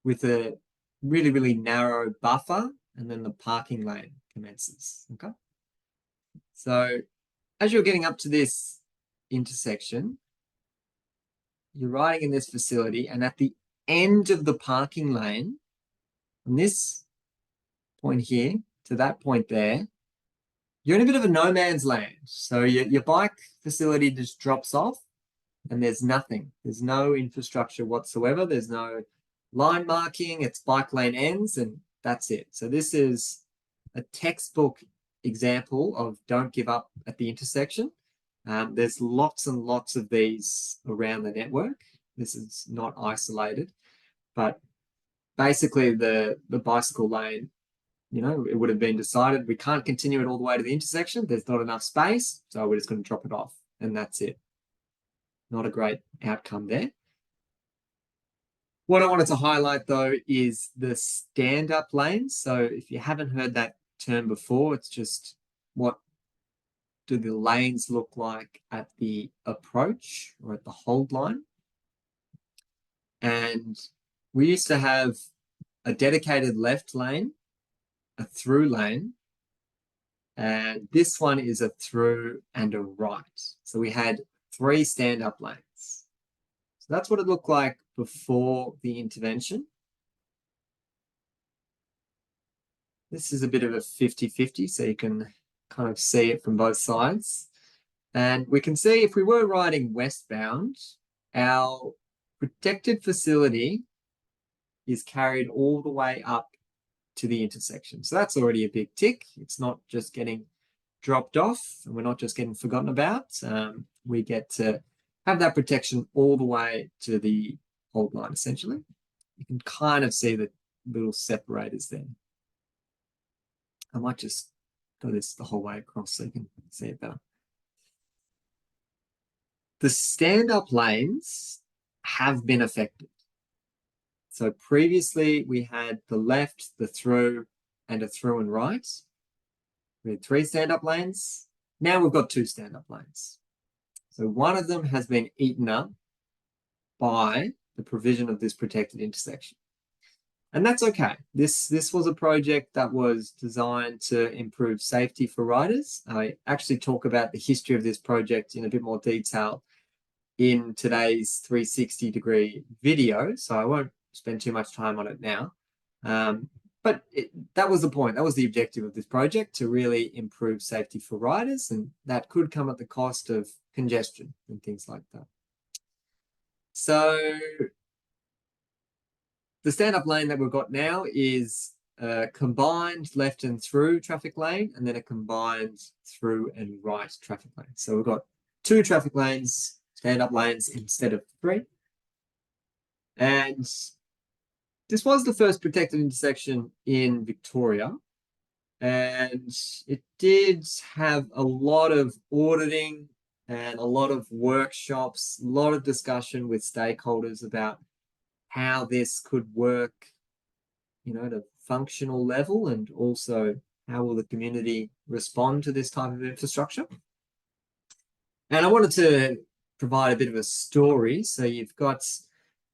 with a really, really narrow buffer, and then the parking lane commences. Okay. So as you're getting up to this intersection, you're riding in this facility, and at the end of the parking lane, from this point here to that point there, you're in a bit of a no man's land. So your bike facility just drops off, and there's nothing. There's no infrastructure whatsoever. There's no line marking. It's bike lane ends, and that's it. So this is a textbook example of don't give up at the intersection. There's lots and lots of these around the network. This is not isolated, but basically the bicycle lane, you know, it would have been decided we can't continue it all the way to the intersection. There's not enough space, so we're just going to drop it off, and that's it. Not a great outcome there. What I wanted to highlight though is the stand-up lanes. So if you haven't heard that term before, it's just what do the lanes look like at the approach or at the hold line. And we used to have a dedicated left lane, a through lane, and this one is a through and a right. So we had 3 stand-up lanes. So that's what it looked like before the intervention. This is a bit of a 50-50, so you can kind of see it from both sides. And we can see if we were riding westbound, our protected facility is carried all the way up to the intersection. So that's already a big tick. It's not just getting dropped off, and we're not just getting forgotten about. We get to have that protection all the way to the hold line, essentially. You can kind of see the little separators there. I might just go this the whole way across so you can see it better. The stand-up lanes have been affected. So previously we had the left, the through, and a through and right. We had 3 stand-up lanes. Now we've got 2 stand-up lanes. So one of them has been eaten up by the provision of this protected intersection. And that's okay. This was a project that was designed to improve safety for riders. I actually talk about the history of this project in a bit more detail in today's 360-degree video, so I won't spend too much time on it now. But that was the point. That was the objective of this project, to really improve safety for riders, and that could come at the cost of congestion and things like that. So the stand-up lane that we've got now is a combined left and through traffic lane, and then a combined through and right traffic lane. So we've got 2 traffic lanes, stand-up lanes instead of 3. And this was the first protected intersection in Victoria, and it did have a lot of auditing and a lot of workshops, a lot of discussion with stakeholders about how this could work, at a functional level, and also how will the community respond to this type of infrastructure. And I wanted to provide a bit of a story, so you've got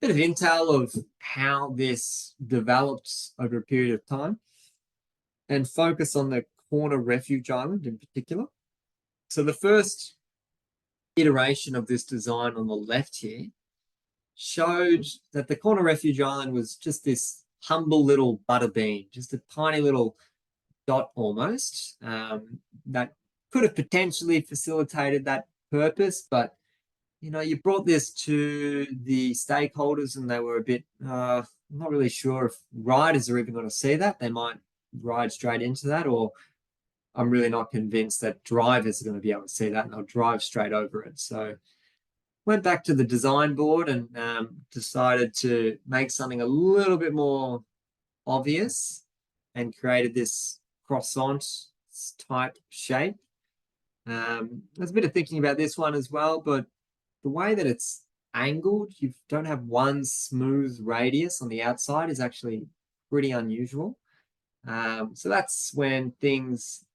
a bit of intel of how this developed over a period of time, and focus on the Corner Refuge Island in particular. So the first iteration of this design on the left here showed that the Corner Refuge Island was just this humble little butterbean, just a tiny little dot almost, that could have potentially facilitated that purpose, but you brought this to the stakeholders and they were a bit not really sure if riders are even going to see that. They might ride straight into that, or I'm really not convinced that drivers are going to be able to see that and they'll drive straight over it. So went back to the design board and decided to make something a little bit more obvious, and created this croissant type shape. There's a bit of thinking about this one as well, but the way that it's angled, you don't have one smooth radius on the outside, is actually pretty unusual. So that's when things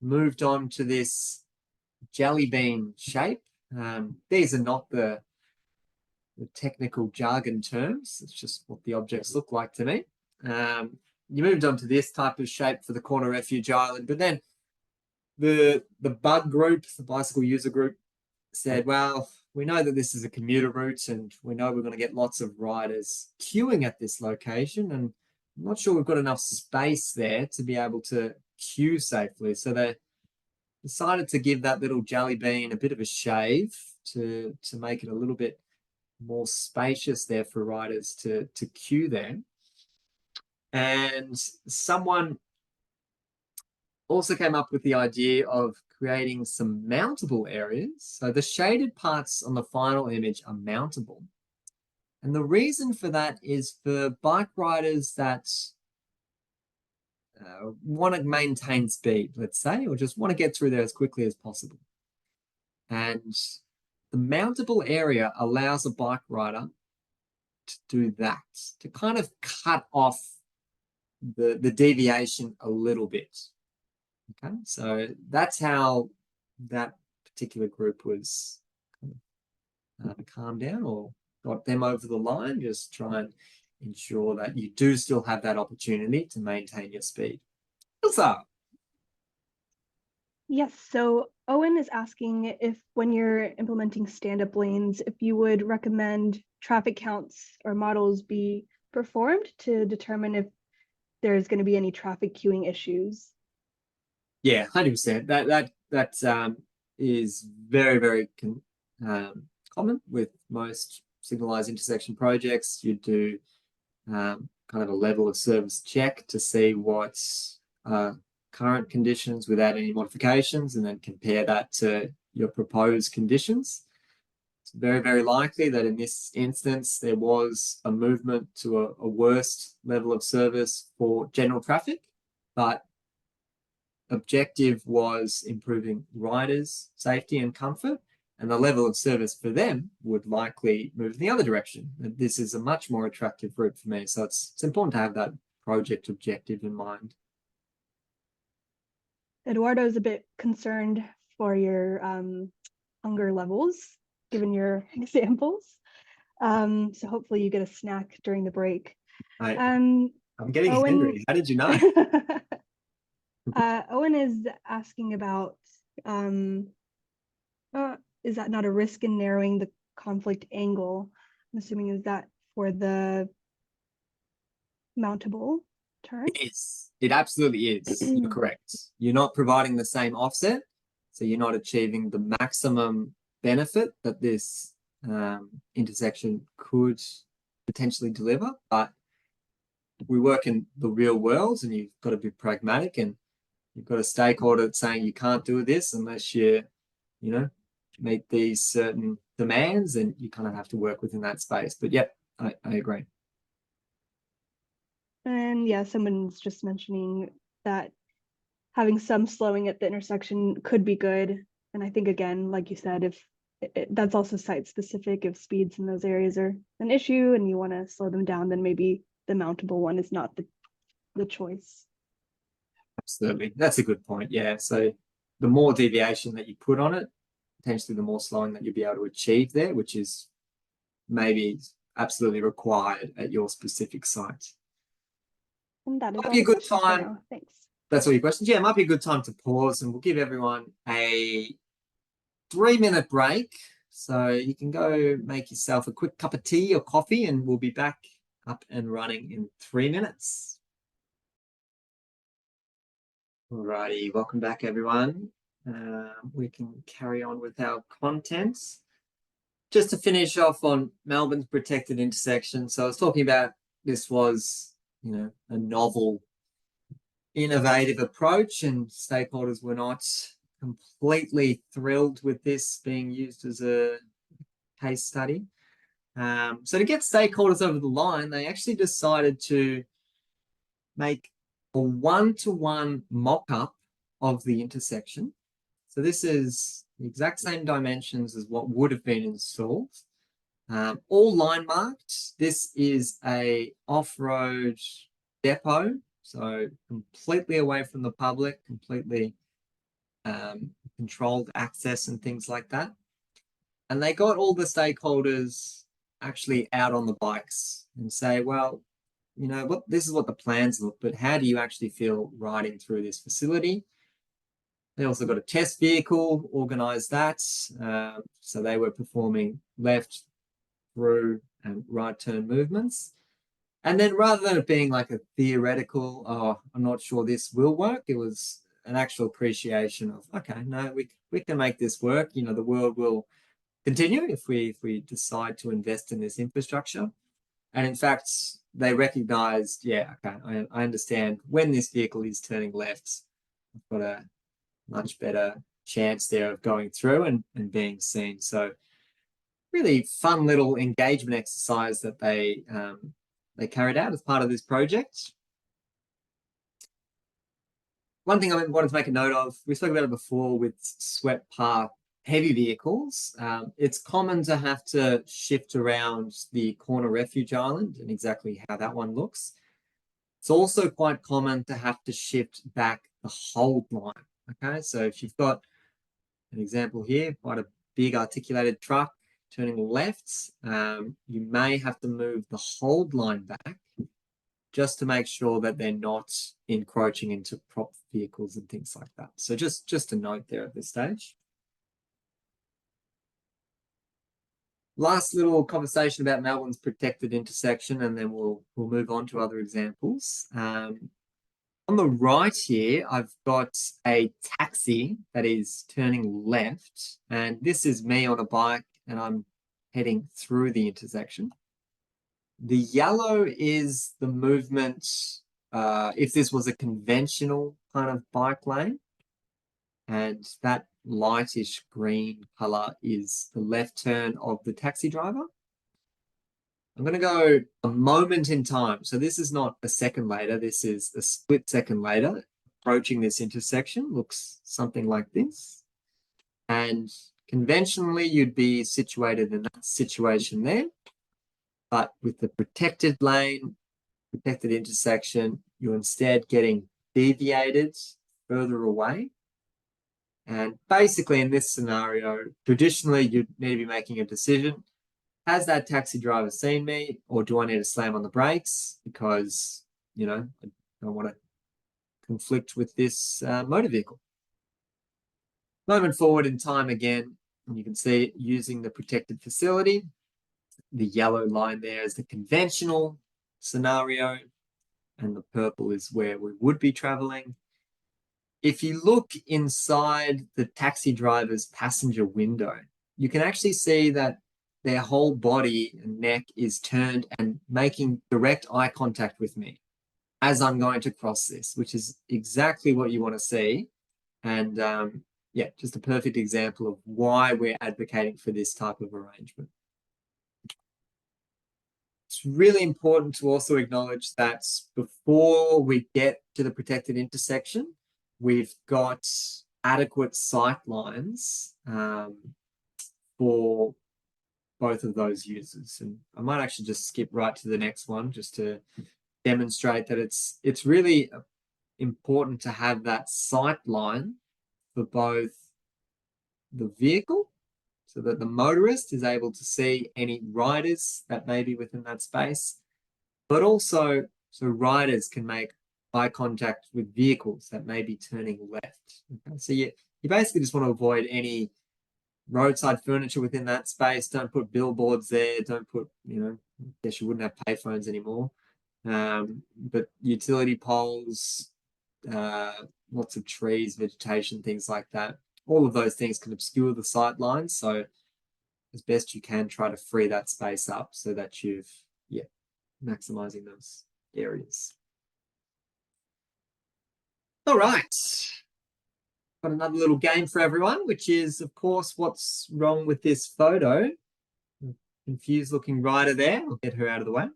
moved on to this jelly bean shape. These are not the technical jargon terms, it's just what the objects look like to me. You moved on to this type of shape for the Corner Refuge Island, but then the bug group, the bicycle user group, said, well, we know that this is a commuter route and we know we're going to get lots of riders queuing at this location, and I'm not sure we've got enough space there to be able to queue safely. So they decided to give that little jelly bean a bit of a shave to make it a little bit more spacious there for riders to queue there. And someone also came up with the idea of creating some mountable areas. So the shaded parts on the final image are mountable. And the reason for that is for bike riders that want to maintain speed, let's say, or just want to get through there as quickly as possible. And the mountable area allows a bike rider to do that, to kind of cut off the deviation a little bit. Okay, so that's how that particular group was kind of calmed down, or got them over the line. Just try and ensure that you do still have that opportunity to maintain your speed. What's up? Yes, so Owen is asking if when you're implementing stand-up lanes, if you would recommend traffic counts or models be performed to determine if there's going to be any traffic queuing issues. Yeah, 100%. That is very, very common with most signalized intersection projects. You do kind of a level of service check to see what's current conditions without any modifications, and then compare that to your proposed conditions. It's very, very likely that in this instance, there was a movement to a worse level of service for general traffic, but objective was improving riders' safety and comfort, and the level of service for them would likely move in the other direction. And this is a much more attractive route for me. So it's important to have that project objective in mind. Eduardo is a bit concerned for your hunger levels, given your examples. So hopefully you get a snack during the break. I'm getting Owen, hungry. How did you know? Owen is asking about, is that not a risk in narrowing the conflict angle? I'm assuming is that for the mountable turn? It absolutely is. You're correct. You're not providing the same offset, so you're not achieving the maximum benefit that this intersection could potentially deliver. But we work in the real world, and you've got to be pragmatic, and you've got a stakeholder saying you can't do this unless you meet these certain demands, and you kind of have to work within that space. But yep, I agree. And yeah, someone's just mentioning that having some slowing at the intersection could be good. And I think, again, like you said, if that's also site specific, if speeds in those areas are an issue and you want to slow them down, then maybe the mountable one is not the choice. Absolutely. That's a good point. Yeah. So the more deviation that you put on it, potentially the more slowing that you'll be able to achieve there, which is maybe absolutely required at your specific site. And that is Might all be a the good questions for time. now. Thanks. That's all your questions. Yeah, it might be a good time to pause and we'll give everyone a 3-minute break. So you can go make yourself a quick cup of tea or coffee and we'll be back up and running in 3 minutes. Alrighty, welcome back everyone. We can carry on with our content. Just to finish off on Melbourne's protected intersection. So I was talking about this was, a novel, innovative approach and stakeholders were not completely thrilled with this being used as a case study. So to get stakeholders over the line, they actually decided to make a one-to-one mock-up of the intersection. So this is the exact same dimensions as what would have been installed. All line marked. This is a off-road depot, so completely away from the public, completely controlled access and things like that. And they got all the stakeholders actually out on the bikes and say, well, this is what the plans look, but how do you actually feel riding through this facility? They also got a test vehicle, organized that. So they were performing left, through, and right turn movements. And then rather than it being like a theoretical, oh, I'm not sure this will work, it was an actual appreciation of, okay, no, we can make this work. The world will continue if we decide to invest in this infrastructure. And in fact, they recognized, yeah, okay, I understand when this vehicle is turning left, I've got a much better chance there of going through and being seen. So really fun little engagement exercise that they carried out as part of this project. One thing I wanted to make a note of, we spoke about it before with swept path heavy vehicles. It's common to have to shift around the corner refuge island and exactly how that one looks. It's also quite common to have to shift back the hold line. Okay, so if you've got an example here, quite a big articulated truck turning left, you may have to move the hold line back just to make sure that they're not encroaching into prop vehicles and things like that. So just a note there at this stage. Last little conversation about Melbourne's protected intersection, and then we'll move on to other examples. On the right here, I've got a taxi that is turning left, and this is me on a bike, and I'm heading through the intersection. The yellow is the movement, if this was a conventional kind of bike lane, and that lightish green color is the left turn of the taxi driver. I'm going to go a moment in time. So this is not a second later. This is a split second later. Approaching this intersection looks something like this. And conventionally, you'd be situated in that situation there. But with the protected lane, protected intersection, you're instead getting deviated further away. And basically in this scenario, traditionally, you'd need to be making a decision. Has that taxi driver seen me, or do I need to slam on the brakes because, I don't want to conflict with this motor vehicle? Moment forward in time again, and you can see it using the protected facility. The yellow line there is the conventional scenario, and the purple is where we would be traveling. If you look inside the taxi driver's passenger window, you can actually see that their whole body and neck is turned and making direct eye contact with me as I'm going to cross this, which is exactly what you want to see. And yeah, just a perfect example of why we're advocating for this type of arrangement. it's really important to also acknowledge that before we get to the protected intersection, we've got adequate sight lines for both of those users. And I might actually just skip right to the next one just to demonstrate that it's really important to have that sight line for both the vehicle, so that the motorist is able to see any riders that may be within that space, but also so riders can make eye contact with vehicles that may be turning left. Okay? So you basically just want to avoid any roadside furniture within that space. Don't put billboards there. Don't put, I guess you wouldn't have payphones anymore. But utility poles, lots of trees, vegetation, things like that. All of those things can obscure the sight lines. So as best you can, try to free that space up so that you've, maximizing those areas. All right. Got another little game for everyone, which is, of course, what's wrong with this photo. Confused looking rider there. I'll get her out of the way.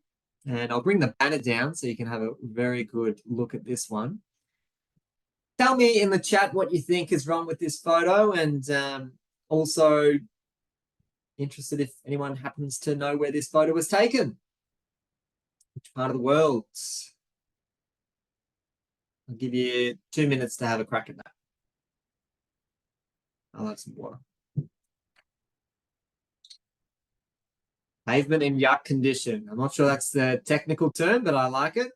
And I'll bring the banner down so you can have a very good look at this one. Tell me in the chat what you think is wrong with this photo, and also interested if anyone happens to know where this photo was taken. Which part of the world? I'll give you 2 minutes to have a crack at that. I'll have some water. Pavement in yuck condition. I'm not sure that's the technical term, but I like it.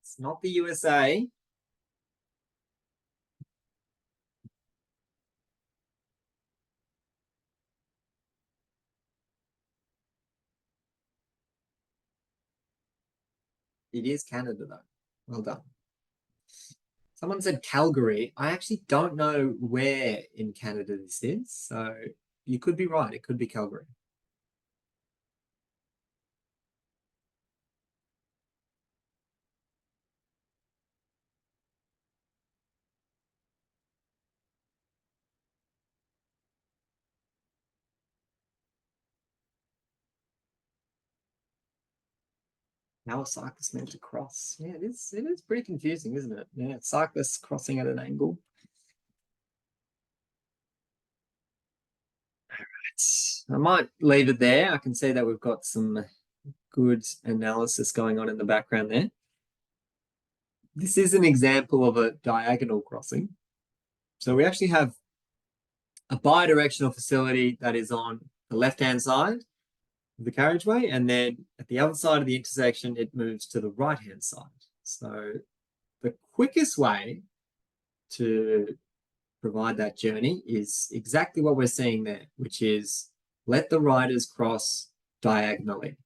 It's not the USA. It is Canada, though. Well done. Someone said Calgary. I actually don't know where in Canada this is, so you could be right. It could be Calgary. How are cyclists meant to cross? Yeah, it is pretty confusing, isn't it? Yeah, cyclists crossing at an angle. All right. I might leave it there. I can see that we've got some good analysis going on in the background there. This is an example of a diagonal crossing. So we actually have a bi-directional facility that is on the left-hand side of the carriageway, and then at the other side of the intersection, it moves to the right-hand side. So the quickest way to provide that journey is exactly what we're seeing there, which is let the riders cross diagonally.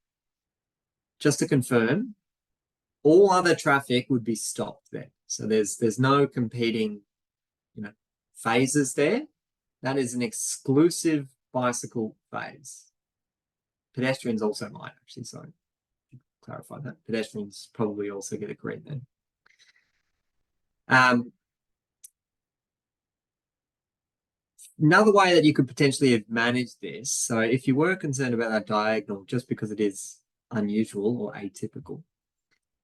Just to confirm, all other traffic would be stopped there. So there's no competing, phases there. That is an exclusive bicycle phase. Pedestrians also might actually, so clarify that. Pedestrians probably also get a green then. Another way that you could potentially have managed this, so if you were concerned about that diagonal, just because it is unusual or atypical,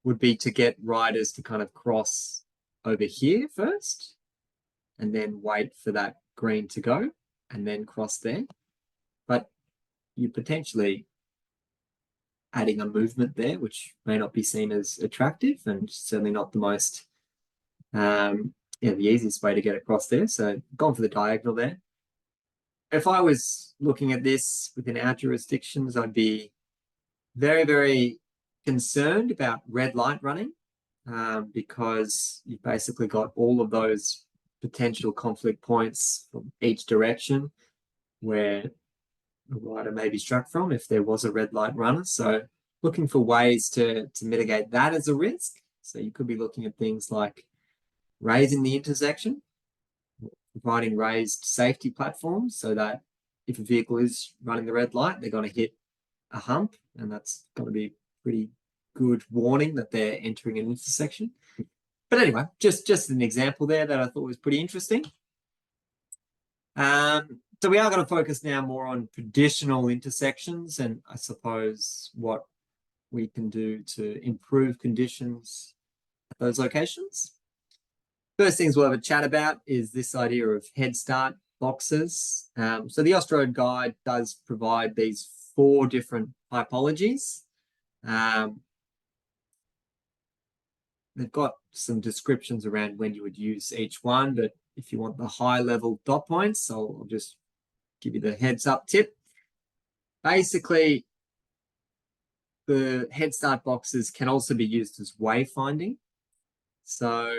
would be to get riders to kind of cross over here first, and then wait for that green to go, and then cross there. But you potentially adding a movement there, which may not be seen as attractive, and certainly not the most, the easiest way to get across there. So gone for the diagonal there. If I was looking at this within our jurisdictions, I'd be very, very concerned about red light running, because you've basically got all of those potential conflict points from each direction where a rider may be struck from if there was a red light runner. So looking for ways to mitigate that as a risk. So you could be looking at things like raising the intersection, providing raised safety platforms so that if a vehicle is running the red light, they're going to hit a hump, and that's got to be pretty good warning that they're entering an intersection. But anyway, just an example there that I thought was pretty interesting. So we are going to focus now more on traditional intersections, and I suppose what we can do to improve conditions at those locations. First things we'll have a chat about is this idea of head start boxes. So the Austroad Guide does provide these 4 different typologies. They've got some descriptions around when you would use each one, but if you want the high level dot points, I'll just give you the heads up tip. Basically, the head start boxes can also be used as wayfinding. So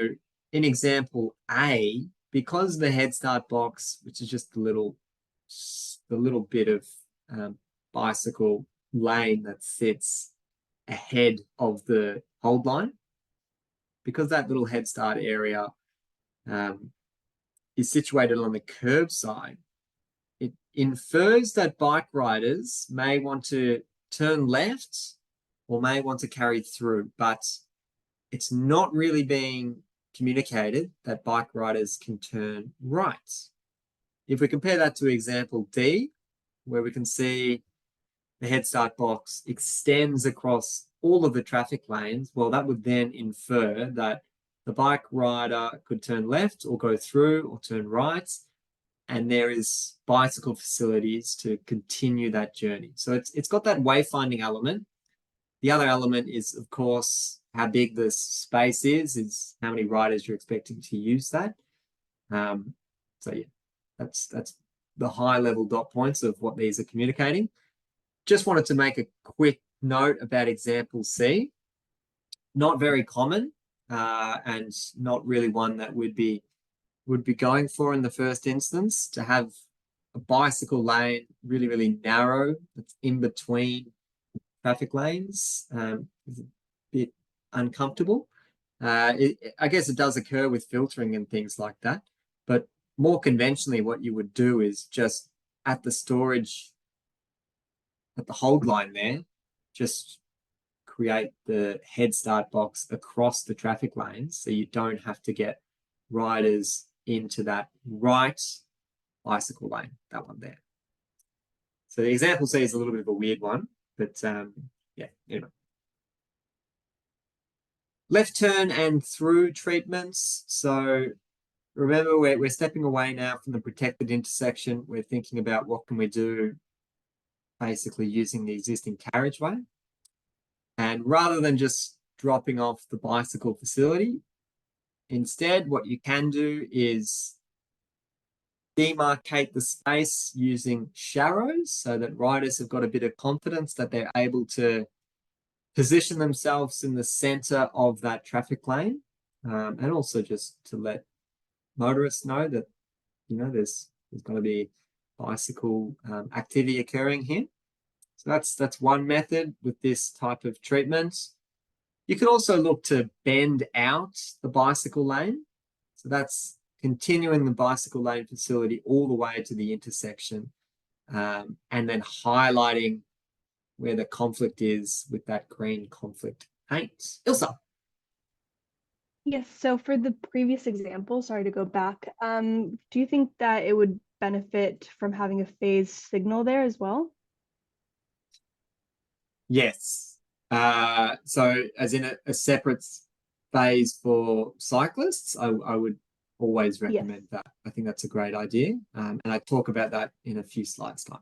in example A, because the head start box, which is just the little bit of bicycle lane that sits ahead of the hold line, because that little head start area is situated on the curb side, it infers that bike riders may want to turn left or may want to carry through, but it's not really being communicated that bike riders can turn right. If we compare that to example D, where we can see the head start box extends across all of the traffic lanes, well, that would then infer that the bike rider could turn left or go through or turn right, and there is bicycle facilities to continue that journey. So it's got that wayfinding element. The other element is, of course, how big the space is how many riders you're expecting to use that. So yeah, that's the high level dot points of what these are communicating. Just wanted to make a quick note about example C. Not very common, and not really one that would be going for in the first instance. To have a bicycle lane really, really narrow, that's in between traffic lanes, is a bit uncomfortable. I guess it does occur with filtering and things like that, but more conventionally, what you would do is just at the storage, at the hold line there, just create the head start box across the traffic lanes so you don't have to get riders into that right bicycle lane, that one there. So the example C is a little bit of a weird one, but yeah, anyway. Left turn and through treatments. So remember, we're stepping away now from the protected intersection. We're thinking about what can we do basically using the existing carriageway. And rather than just dropping off the bicycle facility, instead, what you can do is demarcate the space using sharrows so that riders have got a bit of confidence that they're able to position themselves in the center of that traffic lane, and also just to let motorists know that, you know, there's going to be bicycle activity occurring here. So that's one method with this type of treatment. You can also look to bend out the bicycle lane. So that's continuing the bicycle lane facility all the way to the intersection, and then highlighting where the conflict is with that green conflict paint. Ilse. Yes, so for the previous example, sorry to go back, do you think that it would benefit from having a phase signal there as well? Yes. So as in a separate phase for cyclists, I would always recommend that. I think that's a great idea. And I talk about that in a few slides time.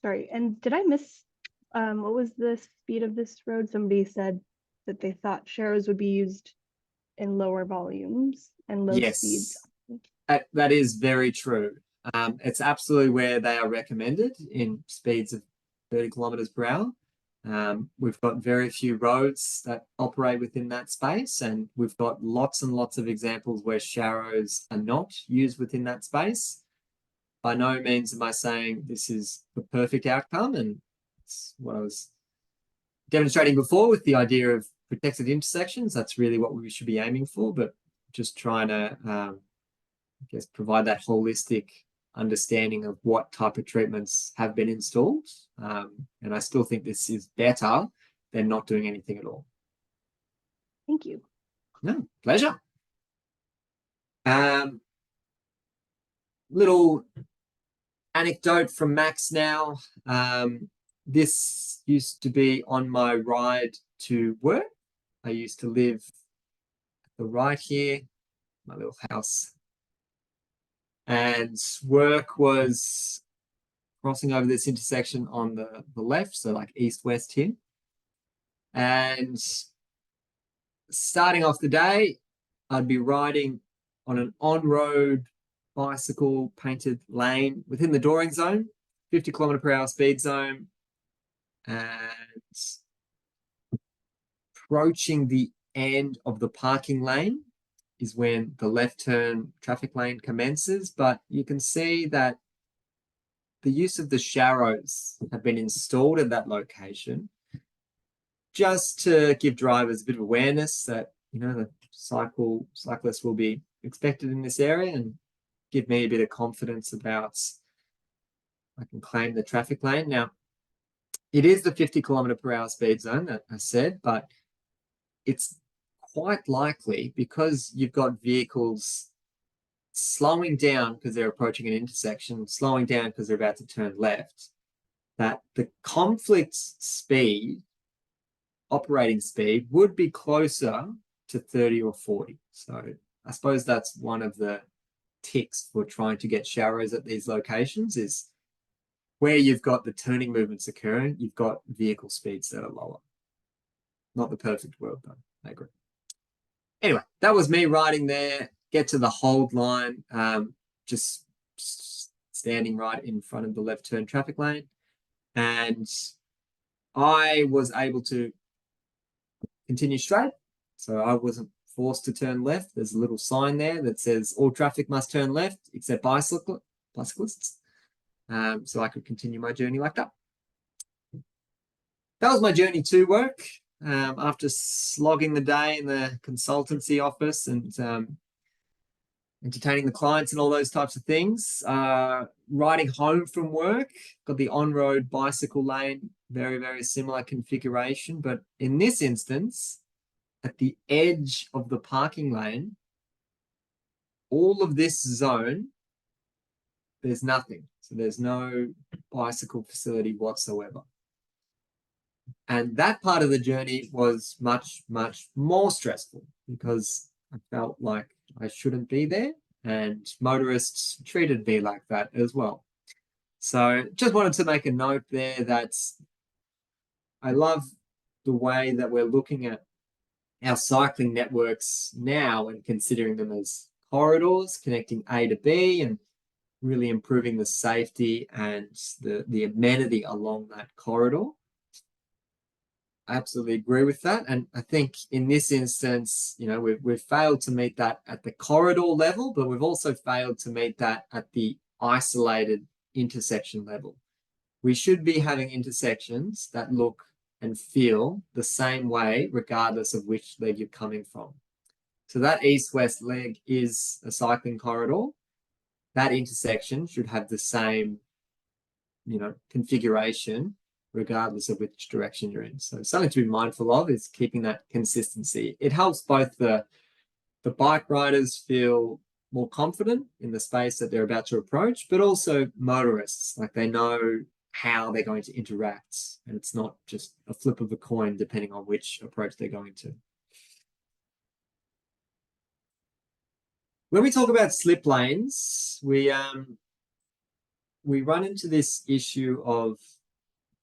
Sorry, and did I miss, what was the speed of this road? Somebody said that they thought sharrows would be used in lower volumes and low speeds. That is very true. It's absolutely where they are recommended, in speeds of 30 kilometers per hour. We've got very few roads that operate within that space, and we've got lots and lots of examples where sharrows are not used within that space. By no means am I saying this is the perfect outcome, and it's what I was demonstrating before with the idea of protected intersections. That's really what we should be aiming for, but just trying to, I guess, provide that holistic understanding of what type of treatments have been installed. And I still think this is better than not doing anything at all. Thank you. No, pleasure. Little anecdote from Max now. This used to be on my ride to work. I used to live at the right here, my little house. And work was crossing over this intersection on the left, so like east-west here. And starting off the day, I'd be riding on an on-road bicycle painted lane within the Dooring zone, 50km/h speed zone, and approaching the end of the parking lane is when the left turn traffic lane commences. But you can see that the use of the sharrows have been installed at that location just to give drivers a bit of awareness that, you know, the cyclists will be expected in this area, and give me a bit of confidence about I can claim the traffic lane. Now, it is the 50km/h speed zone that I said, but it's quite likely, because you've got vehicles slowing down because they're approaching an intersection, slowing down because they're about to turn left, that the conflict speed, operating speed, would be closer to 30 or 40. So I suppose that's one of the ticks for trying to get sharrows at these locations, is where you've got the turning movements occurring, you've got vehicle speeds that are lower. Not the perfect world, though. I agree. Anyway, that was me riding there, get to the hold line, just standing right in front of the left turn traffic lane. And I was able to continue straight. So I wasn't forced to turn left. There's a little sign there that says all traffic must turn left except bicyclists. So I could continue my journey like that. That was my journey to work. After slogging the day in the consultancy office and entertaining the clients and all those types of things, riding home from work, got the on-road bicycle lane, very, very similar configuration. But in this instance, at the edge of the parking lane, all of this zone, there's nothing. So there's no bicycle facility whatsoever. And that part of the journey was much, much more stressful because I felt like I shouldn't be there, and motorists treated me like that as well. So just wanted to make a note there that I love the way that we're looking at our cycling networks now and considering them as corridors connecting A to B and really improving the safety and the amenity along that corridor. I absolutely agree with that. And I think in this instance, you know, we've failed to meet that at the corridor level, but we've also failed to meet that at the isolated intersection level. We should be having intersections that look and feel the same way, regardless of which leg you're coming from. So that east-west leg is a cycling corridor. That intersection should have the same, you know, configuration, regardless of which direction you're in. So something to be mindful of is keeping that consistency. It helps both the bike riders feel more confident in the space that they're about to approach, but also motorists, like they know how they're going to interact, and it's not just a flip of a coin depending on which approach they're going to. When we talk about slip lanes, we run into this issue of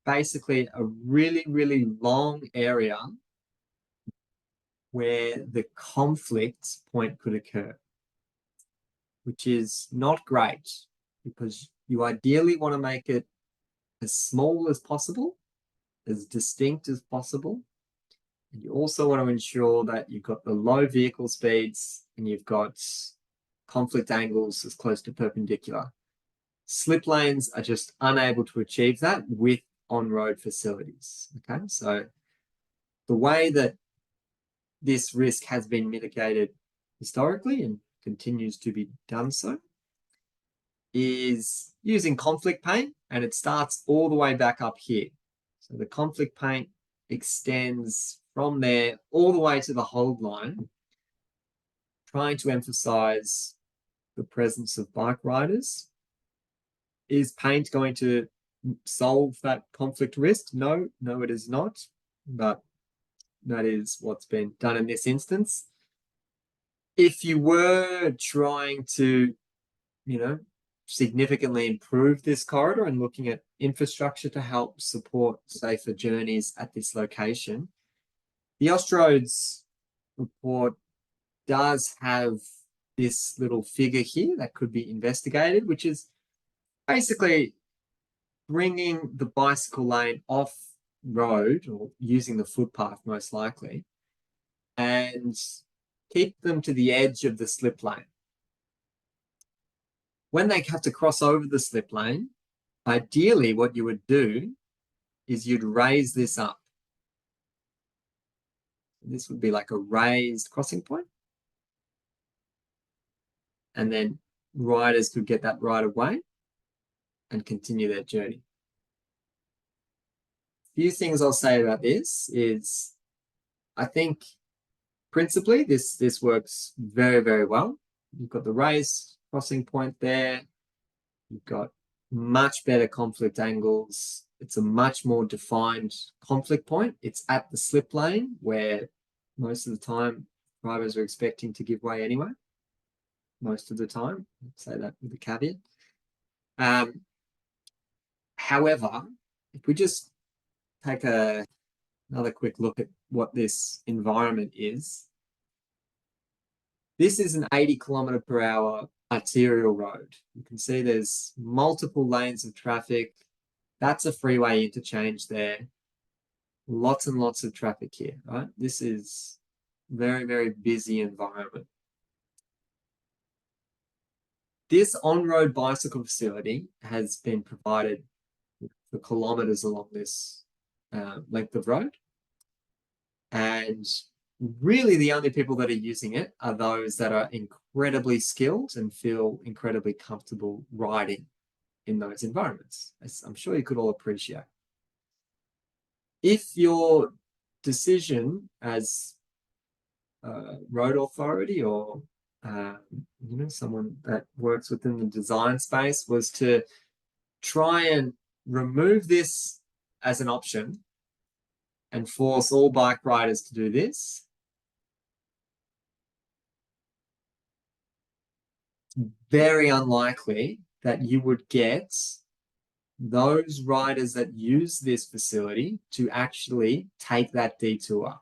basically a really, really long area where the conflict point could occur, which is not great because you ideally want to make it as small as possible, as distinct as possible. And you also want to ensure that you've got the low vehicle speeds and you've got conflict angles as close to perpendicular. Slip lanes are just unable to achieve that with on-road facilities. Okay, so the way that this risk has been mitigated historically and continues to be done so is using conflict paint, and it starts all the way back up here. So the conflict paint extends from there all the way to the hold line, trying to emphasize the presence of bike riders. Is paint going to solve that conflict risk? No, it is not. But that is what's been done in this instance. If you were trying to, significantly improve this corridor and looking at infrastructure to help support safer journeys at this location, the Austroads report does have this little figure here that could be investigated, which is basically bringing the bicycle lane off road, or using the footpath most likely, and keep them to the edge of the slip lane. When they have to cross over the slip lane, ideally what you would do is you'd raise this up. This would be like a raised crossing point. And then riders could get that right away and continue their journey. A few things I'll say about this is, I think principally this works very, very well. You've got the raised crossing point there. You've got much better conflict angles. It's a much more defined conflict point. It's at the slip lane where most of the time drivers are expecting to give way anyway. Most of the time, I'd say that with a caveat. However, if we just take another quick look at what this environment is. This is an 80 km/h arterial road. You can see there's multiple lanes of traffic. That's a freeway interchange there. Lots and lots of traffic here, right? This is very, very busy environment. This on-road bicycle facility has been provided for kilometers along this length of road. And really the only people that are using it are those that are incredibly skilled and feel incredibly comfortable riding in those environments, as I'm sure you could all appreciate. If your decision as a road authority or someone that works within the design space was to try and remove this as an option and force all bike riders to do this, very unlikely that you would get those riders that use this facility to actually take that detour,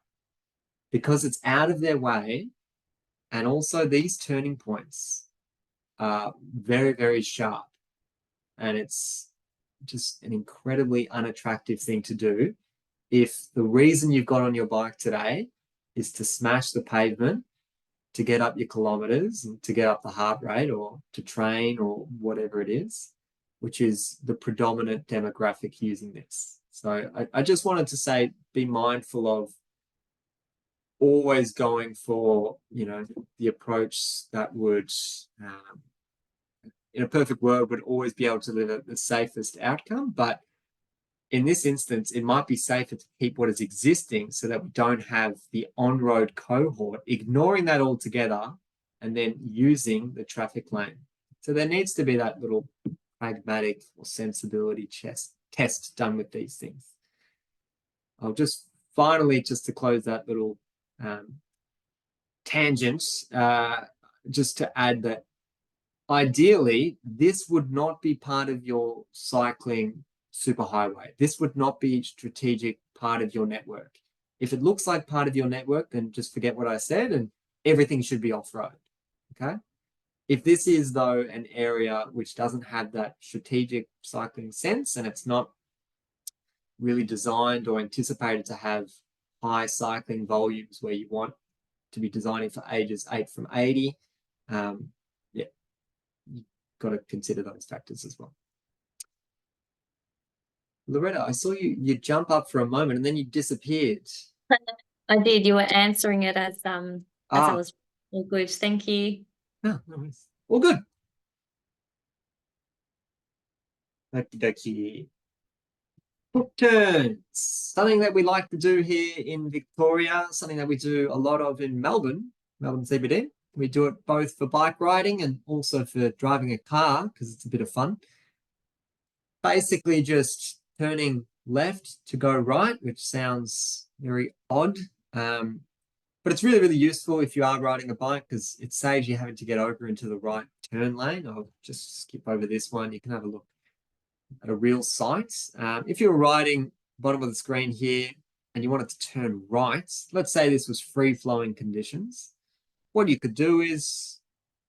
because it's out of their way. And also these turning points are very, very sharp, and it's just an incredibly unattractive thing to do if the reason you've got on your bike today is to smash the pavement, to get up your kilometers and to get up the heart rate, or to train, or whatever it is, which is the predominant demographic using this. So I just wanted to say, be mindful of always going for, the approach that would, in a perfect world, would always be able to deliver the safest outcome. But in this instance, it might be safer to keep what is existing so that we don't have the on-road cohort ignoring that altogether and then using the traffic lane. So there needs to be that little pragmatic or sensibility test done with these things. I'll just finally, just to close that little tangent, just to add that ideally, this would not be part of your cycling superhighway. This would not be a strategic part of your network. If it looks like part of your network, then just forget what I said and everything should be off-road, okay? If this is, though, an area which doesn't have that strategic cycling sense, and it's not really designed or anticipated to have high cycling volumes where you want to be designing for ages 8 from 80, you've got to consider those factors as well. Loretta, I saw you jump up for a moment and then you disappeared. I did. You were answering it as I was. All good. Thank you. No worries. All good. Okie dokie. Hook turns, something that we like to do here in Victoria, something that we do a lot of in Melbourne CBD. We do it both for bike riding and also for driving a car because it's a bit of fun. Basically just turning left to go right, which sounds very odd. But it's really, really useful if you are riding a bike because it saves you having to get over into the right turn lane. I'll just skip over this one. You can have a look at a real site. If you're riding bottom of the screen here and you wanted to turn right, let's say this was free-flowing conditions, what you could do is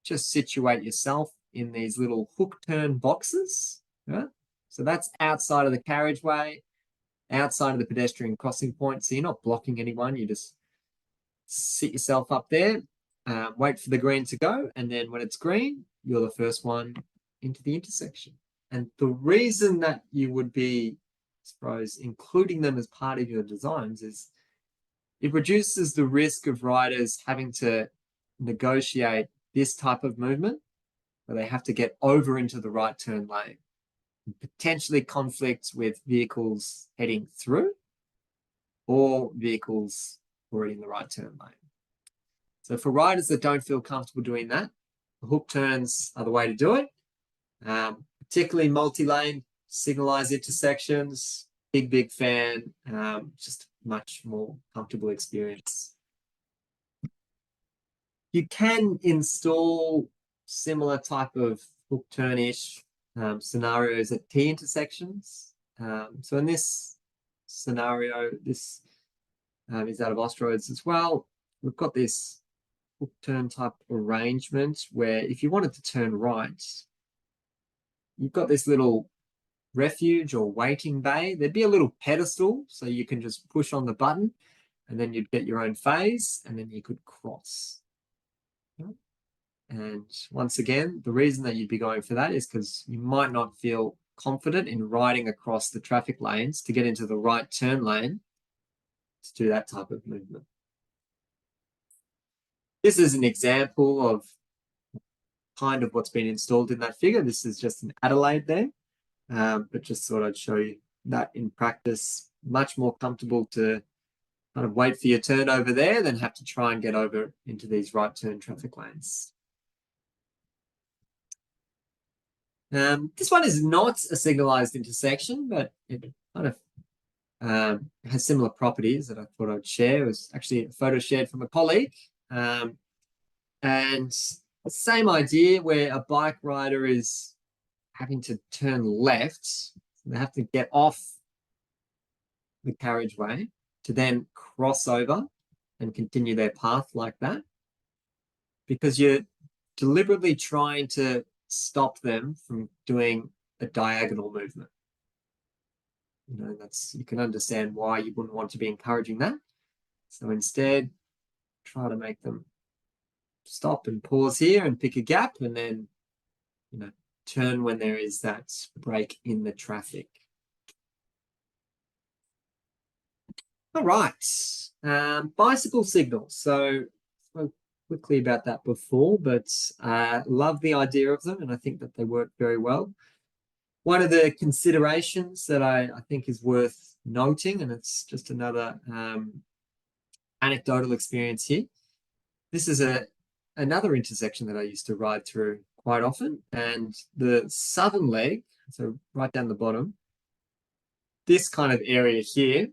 just situate yourself in these little hook turn boxes. Right? So that's outside of the carriageway, outside of the pedestrian crossing point. So you're not blocking anyone. You just sit yourself up there, wait for the green to go. And then when it's green, you're the first one into the intersection. And the reason that you would be, I suppose, including them as part of your designs is it reduces the risk of riders having to negotiate this type of movement where they have to get over into the right turn lane, potentially conflict with vehicles heading through or vehicles already in the right turn lane. So for riders that don't feel comfortable doing that, the hook turns are the way to do it. Particularly multi-lane, signalized intersections, big fan, just much more comfortable experience. You can install similar type of hook turn-ish scenarios at T intersections. So in this scenario, this is out of Austroads as well. We've got this hook turn type arrangement where if you wanted to turn right, you've got this little refuge or waiting bay. There'd be a little pedestal, so you can just push on the button and then you'd get your own phase and then you could cross. And once again, the reason that you'd be going for that is because you might not feel confident in riding across the traffic lanes to get into the right turn lane to do that type of movement. This is an example of kind of what's been installed in that figure. This is just an Adelaide there, but just thought I'd show you that in practice. Much more comfortable to kind of wait for your turn over there than have to try and get over into these right turn traffic lanes. This one is not a signalized intersection, but it kind of has similar properties that I thought I'd share. It was actually a photo shared from a colleague. And same idea where a bike rider is having to turn left. They have to get off the carriageway to then cross over and continue their path like that. Because you're deliberately trying to stop them from doing a diagonal movement. You know, you can understand why you wouldn't want to be encouraging that. So instead, try to make them stop and pause here and pick a gap and then, you know, turn when there is that break in the traffic. All right, bicycle signals. So spoke quickly about that before, but love the idea of them and I think that they work very well. One of the considerations that I think is worth noting, and it's just another anecdotal experience here. This is another intersection that I used to ride through quite often, and the southern leg, so right down the bottom, this kind of area here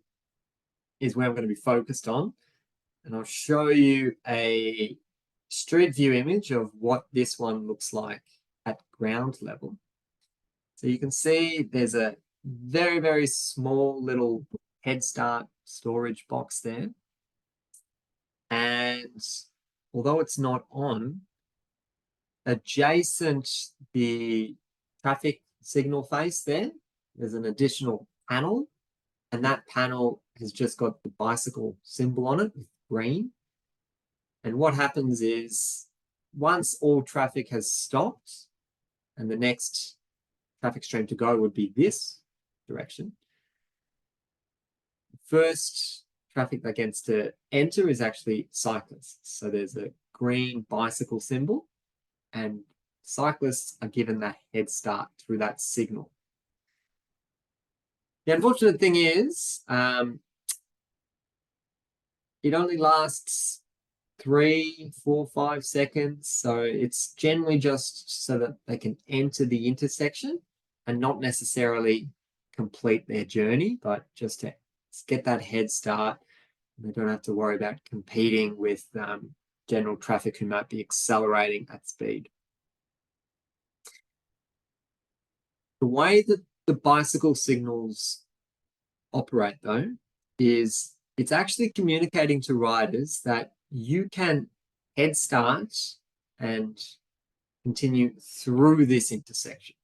is where I'm going to be focused on, and I'll show you a street view image of what this one looks like at ground level. So you can see there's a very small little head start storage box there. And although it's not on, adjacent the traffic signal face there, there's an additional panel. And that panel has just got the bicycle symbol on it with green. And what happens is once all traffic has stopped and the next traffic stream to go would be this direction, first traffic that gets to enter is actually cyclists. So there's a green bicycle symbol and cyclists are given that head start through that signal. The unfortunate thing is, it only lasts 3, 4, 5 seconds. So it's generally just so that they can enter the intersection and not necessarily complete their journey, but just to get that head start. They don't have to worry about competing with general traffic who might be accelerating at speed. The way that the bicycle signals operate, though, is it's actually communicating to riders that you can head start and continue through this intersection.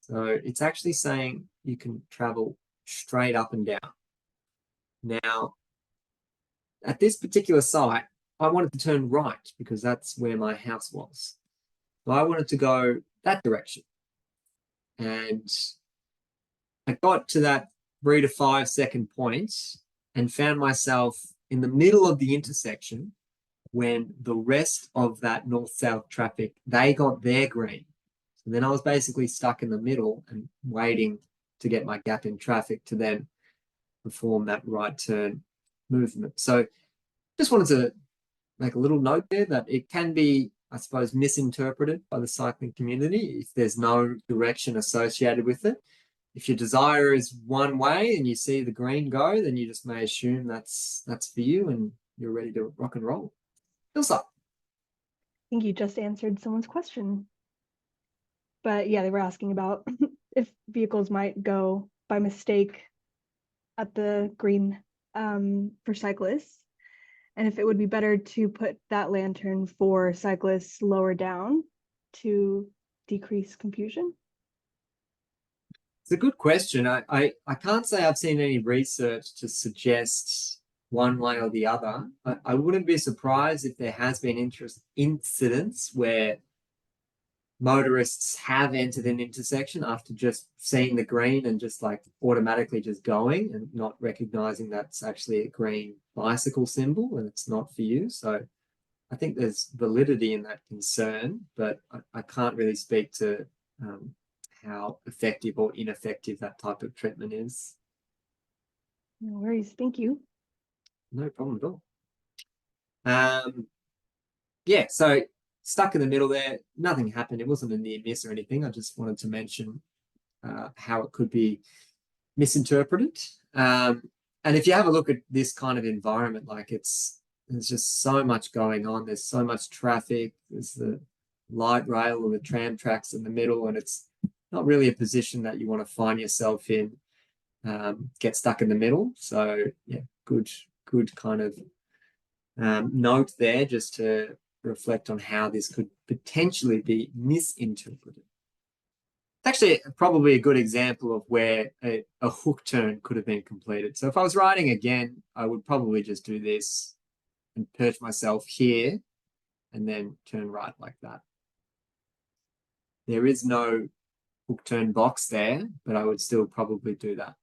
So it's actually saying you can travel straight up and down. Now, at this particular site, I wanted to turn right because that's where my house was. So I wanted to go that direction. And I got to that 3 to 5 second point and found myself in the middle of the intersection when the rest of that north-south traffic, they got their green. So then I was basically stuck in the middle and waiting to get my gap in traffic to then perform that right turn movement. So just wanted to make a little note there that it can be, I suppose, misinterpreted by the cycling community if there's no direction associated with it. If your desire is one way and you see the green go, then you just may assume that's for you and you're ready to rock and roll. Ilse. I think you just answered someone's question. But yeah, they were asking about if vehicles might go by mistake at the green for cyclists, and if it would be better to put that lantern for cyclists lower down to decrease confusion. It's a good question. I can't say I've seen any research to suggest one way or the other. I wouldn't be surprised if there has been incidents where motorists have entered an intersection after just seeing the green and just like automatically just going and not recognizing that's actually a green bicycle symbol and it's not for you. So I think there's validity in that concern, but I can't really speak to how effective or ineffective that type of treatment is. No worries. Thank you. No problem at all. Yeah, so stuck in the middle there, nothing happened. It wasn't a near miss or anything. I just wanted to mention how it could be misinterpreted. And if you have a look at this kind of environment, like there's just so much going on. There's so much traffic. There's the light rail or the tram tracks in the middle, and it's not really a position that you want to find yourself in. Get stuck in the middle. So yeah, good kind of note there just to reflect on how this could potentially be misinterpreted. It's actually probably a good example of where a hook turn could have been completed. So if I was riding again, I would probably just do this and perch myself here and then turn right like that. There is no hook turn box there, but I would still probably do that.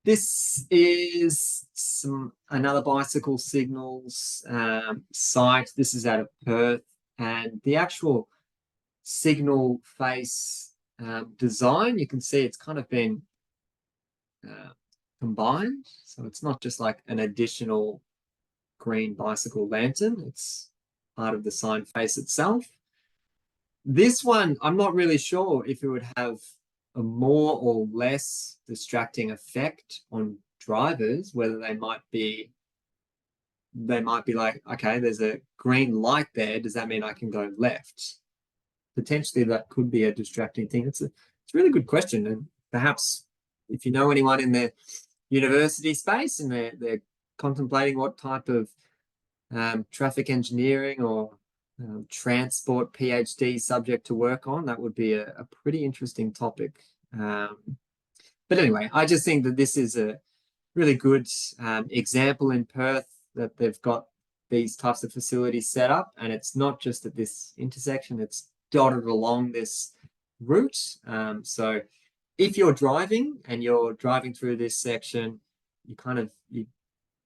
This is another bicycle signals site. This is out of Perth, and the actual signal face design, you can see it's kind of been combined. So it's not just like an additional green bicycle lantern, it's part of the sign face itself. This one, I'm not really sure if it would have a more or less distracting effect on drivers, whether they might be like, okay, there's a green light there, does that mean I can go left? Potentially that could be a distracting thing. It's a really good question, and perhaps if you know anyone in the university space and they're contemplating what type of traffic engineering or transport PhD subject to work on, that would be a pretty interesting topic. But anyway, I just think that this is a really good example in Perth that they've got these types of facilities set up, and it's not just at this intersection, it's dotted along this route. So if you're driving and you're driving through this section, you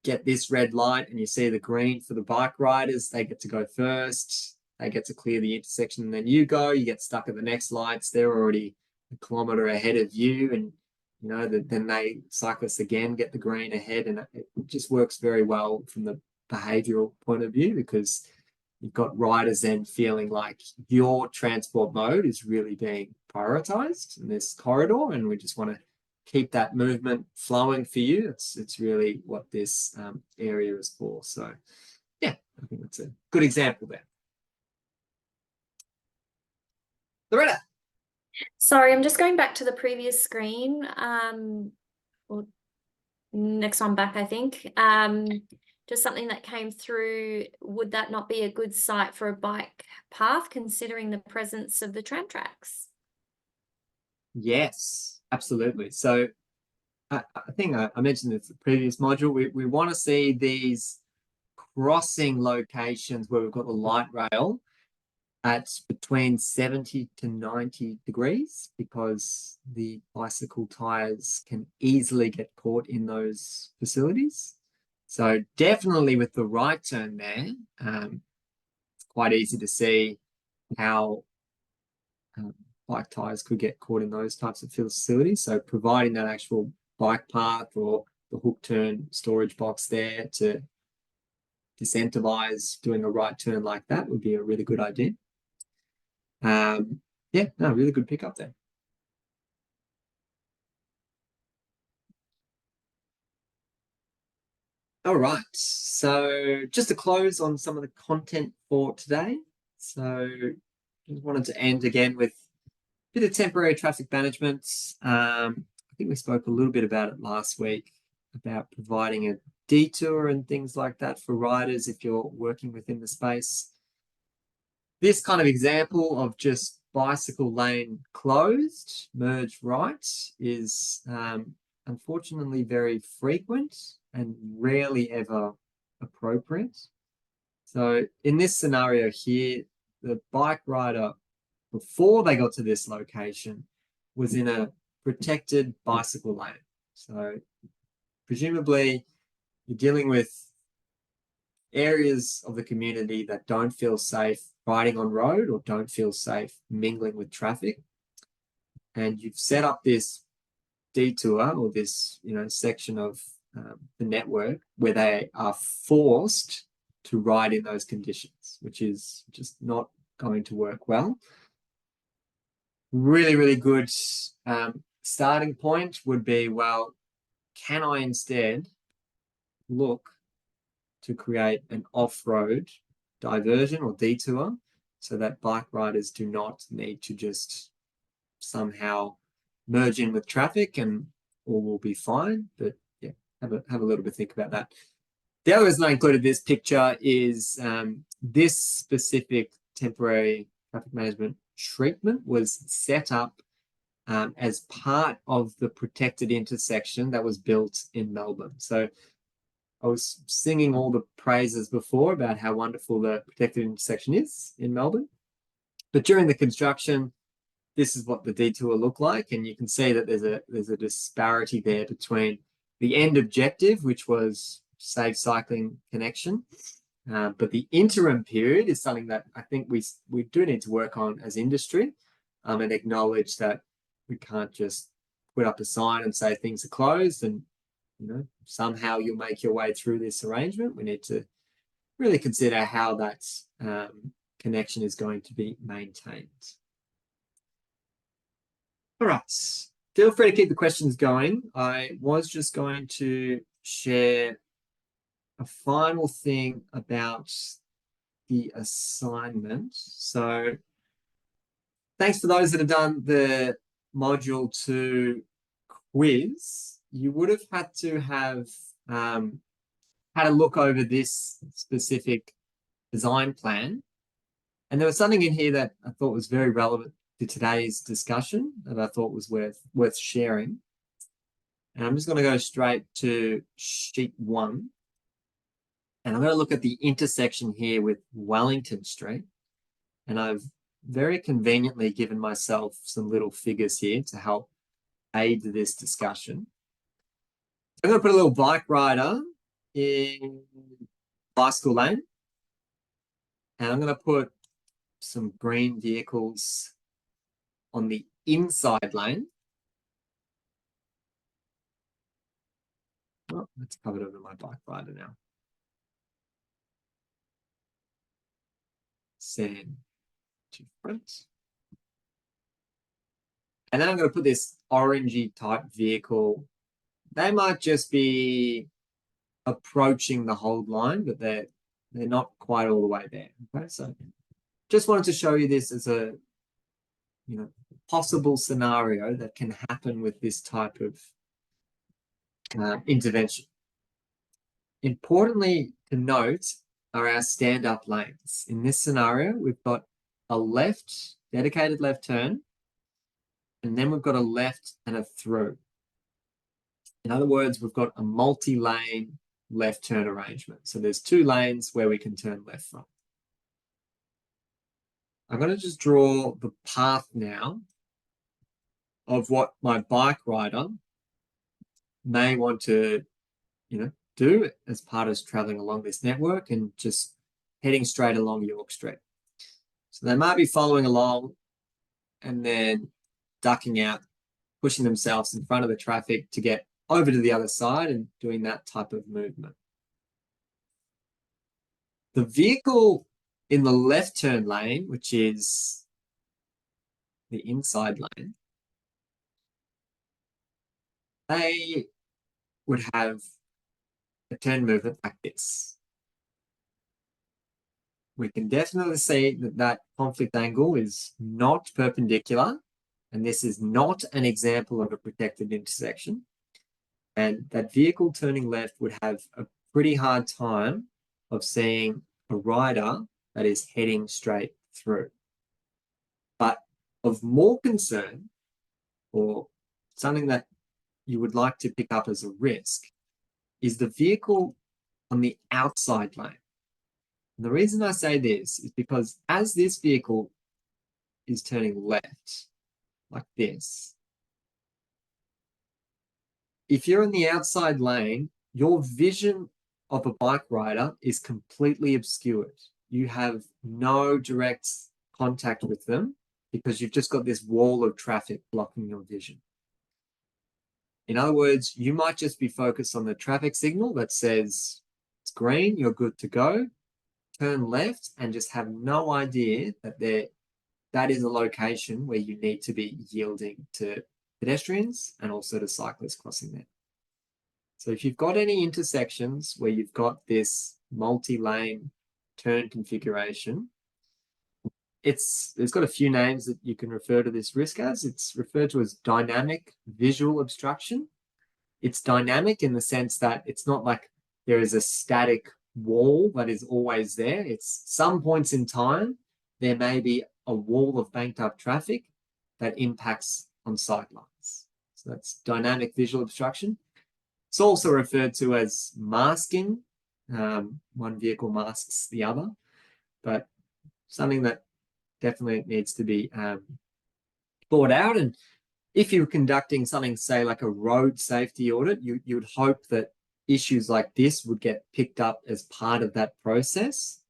get this red light and you see the green for the bike riders. They get to go first, they get to clear the intersection, and then you get stuck at the next lights. They're already a kilometre ahead of you, and then cyclists again get the green ahead, and it just works very well from the behavioural point of view, because you've got riders then feeling like your transport mode is really being prioritised in this corridor, and we just want to keep that movement flowing for you. It's really what this area is for. So yeah, I think that's a good example there. Loretta. Sorry, I'm just going back to the previous screen. Or next one back, I think. Just something that came through. Would that not be a good site for a bike path, considering the presence of the tram tracks? Yes, absolutely. So I think I mentioned this in the previous module. We want to see these crossing locations where we've got the light rail at between 70 to 90 degrees, because the bicycle tires can easily get caught in those facilities. So definitely with the right turn there, it's quite easy to see how bike tires could get caught in those types of facilities. So providing that actual bike path or the hook turn storage box there to disincentivize doing a right turn like that would be a really good idea. Yeah, no, really good pickup there. All right, so just to close on some of the content for today. So just wanted to end again with a bit of temporary traffic management. I think we spoke a little bit about it last week, about providing a detour and things like that for riders if you're working within the space. This kind of example of just bicycle lane closed, merge right, is unfortunately very frequent and rarely ever appropriate. So in this scenario here, the bike rider, before they got to this location, was in a protected bicycle lane. So presumably you're dealing with areas of the community that don't feel safe riding on road or don't feel safe mingling with traffic. And you've set up this detour or this, section of the network where they are forced to ride in those conditions, which is just not going to work well. Really, really good starting point would be, well, can I instead look to create an off-road diversion or detour so that bike riders do not need to just somehow merge in with traffic and all will be fine. But yeah, have a little bit think about that. The other reason I included this picture is this specific temporary traffic management treatment was set up as part of the protected intersection that was built in Melbourne. So I was singing all the praises before about how wonderful the protected intersection is in Melbourne. But during the construction, this is what the detour looked like. And you can see that there's a disparity there between the end objective, which was safe cycling connection. But the interim period is something that I think we do need to work on as industry, and acknowledge that we can't just put up a sign and say things are closed and somehow you'll make your way through this arrangement. We need to really consider how that connection is going to be maintained. All right, feel free to keep the questions going. I was just going to share a final thing about the assignment. So thanks for those that have done the module 2 quiz. You would have had to have had a look over this specific design plan. And there was something in here that I thought was very relevant to today's discussion that I thought was worth sharing. And I'm just going to go straight to sheet 1. And I'm going to look at the intersection here with Wellington Street. And I've very conveniently given myself some little figures here to help aid this discussion. So I'm going to put a little bike rider in bicycle lane. And I'm going to put some green vehicles on the inside lane. Oh, that's covered over my bike rider now. Send to front. And then I'm going to put this orangey type vehicle. They might just be approaching the hold line, but they're not quite all the way there. Okay, so just wanted to show you this as a possible scenario that can happen with this type of intervention. Importantly to note are our stand-up lanes. In this scenario, we've got a left, dedicated left turn, and then we've got a left and a through. In other words, we've got a multi-lane left turn arrangement. So there's 2 lanes where we can turn left from. I'm going to just draw the path now of what my bike rider may want to, do as part of traveling along this network and just heading straight along York Street. So they might be following along and then ducking out, pushing themselves in front of the traffic to get over to the other side and doing that type of movement. The vehicle in the left turn lane, which is the inside lane, they would have a turn movement like this. We can definitely see that that conflict angle is not perpendicular, and this is not an example of a protected intersection. And that vehicle turning left would have a pretty hard time of seeing a rider that is heading straight through. But of more concern, or something that you would like to pick up as a risk, is the vehicle on the outside lane. And the reason I say this is because as this vehicle is turning left, like this, if you're in the outside lane, your vision of a bike rider is completely obscured. You have no direct contact with them because you've just got this wall of traffic blocking your vision. In other words, you might just be focused on the traffic signal that says it's green, you're good to go, turn left, and just have no idea that that is a location where you need to be yielding to pedestrians and also to cyclists crossing there. So if you've got any intersections where you've got this multi-lane turn configuration, it's got a few names that you can refer to this risk as. It's referred to as dynamic visual obstruction. It's dynamic in the sense that it's not like there is a static wall that is always there. It's some points in time, there may be a wall of banked up traffic that impacts on sightlines. So that's dynamic visual obstruction. It's also referred to as masking. One vehicle masks the other, but something that definitely needs to be thought out. And if you're conducting something, say, like a road safety audit, you would hope that issues like this would get picked up as part of that process.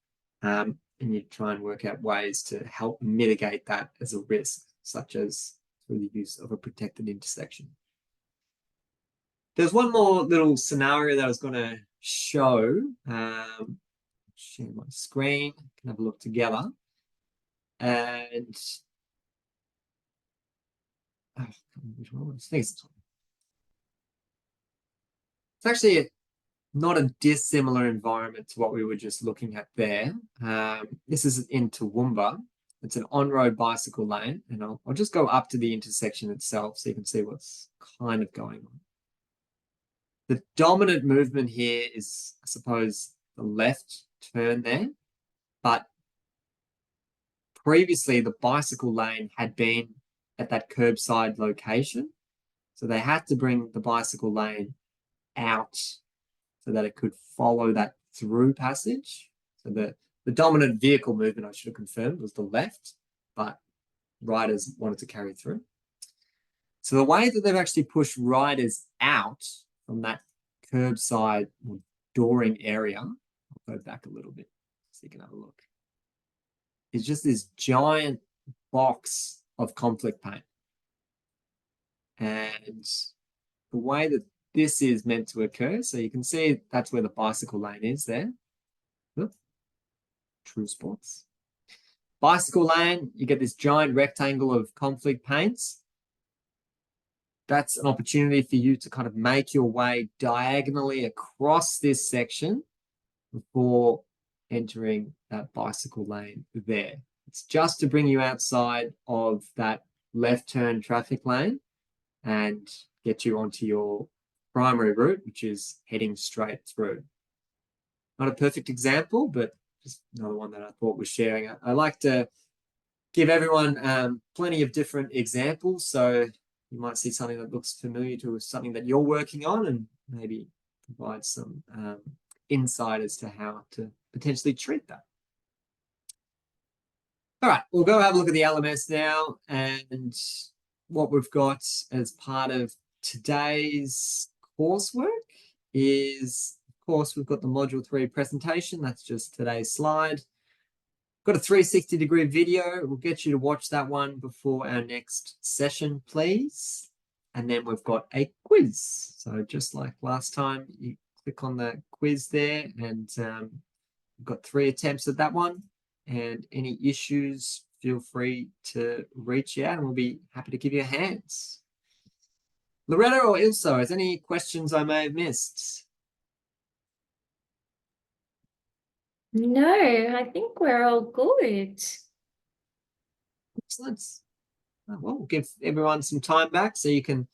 And you try and work out ways to help mitigate that as a risk, such as through the use of a protected intersection. There's one more little scenario that I was going to show. Share my screen, can have a look together. And which one was this? It's actually not a dissimilar environment to what we were just looking at there. This is in Toowoomba. It's an on-road bicycle lane, and I'll just go up to the intersection itself so you can see what's kind of going on. The dominant movement here is, I suppose, the left turn there, but previously the bicycle lane had been at that curbside location, so they had to bring the bicycle lane out so that it could follow that through passage. So the dominant vehicle movement, I should have confirmed, was the left, but riders wanted to carry through. So the way that they've actually pushed riders out from that curbside or dooring area, I'll go back a little bit so you can have a look, is just this giant box of conflict paint. And the way that this is meant to occur, so you can see that's where the bicycle lane is there. Oop. True Sports. Bicycle lane, you get this giant rectangle of conflict paints. That's an opportunity for you to kind of make your way diagonally across this section before entering that bicycle lane there. It's just to bring you outside of that left turn traffic lane and get you onto your primary route, which is heading straight through. Not a perfect example, but just another one that I thought was sharing. I like to give everyone plenty of different examples. So you might see something that looks familiar to something that you're working on and maybe provide some insight as to how to potentially treat that. All right, we'll go have a look at the LMS now, and what we've got as part of today's coursework is, of course, we've got the Module 3 presentation. That's just today's slide. Got a 360-degree video. We'll get you to watch that one before our next session, please. And then we've got a quiz. So just like last time, you click on the quiz there, and we've got 3 attempts at that one. And any issues, feel free to reach out and we'll be happy to give you hands. Loretta or Ilso, is any questions I may have missed? No, I think we're all good. Excellent. Well, we'll give everyone some time back so you can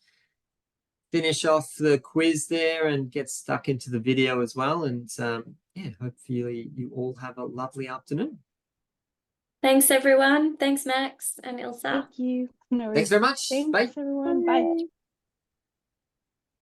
finish off the quiz there and get stuck into the video as well. And yeah, hopefully you all have a lovely afternoon. Thanks, everyone. Thanks, Max and Ilsa. Thank you. No Thanks worries. very much. Thanks, Bye. everyone. Bye. Bye.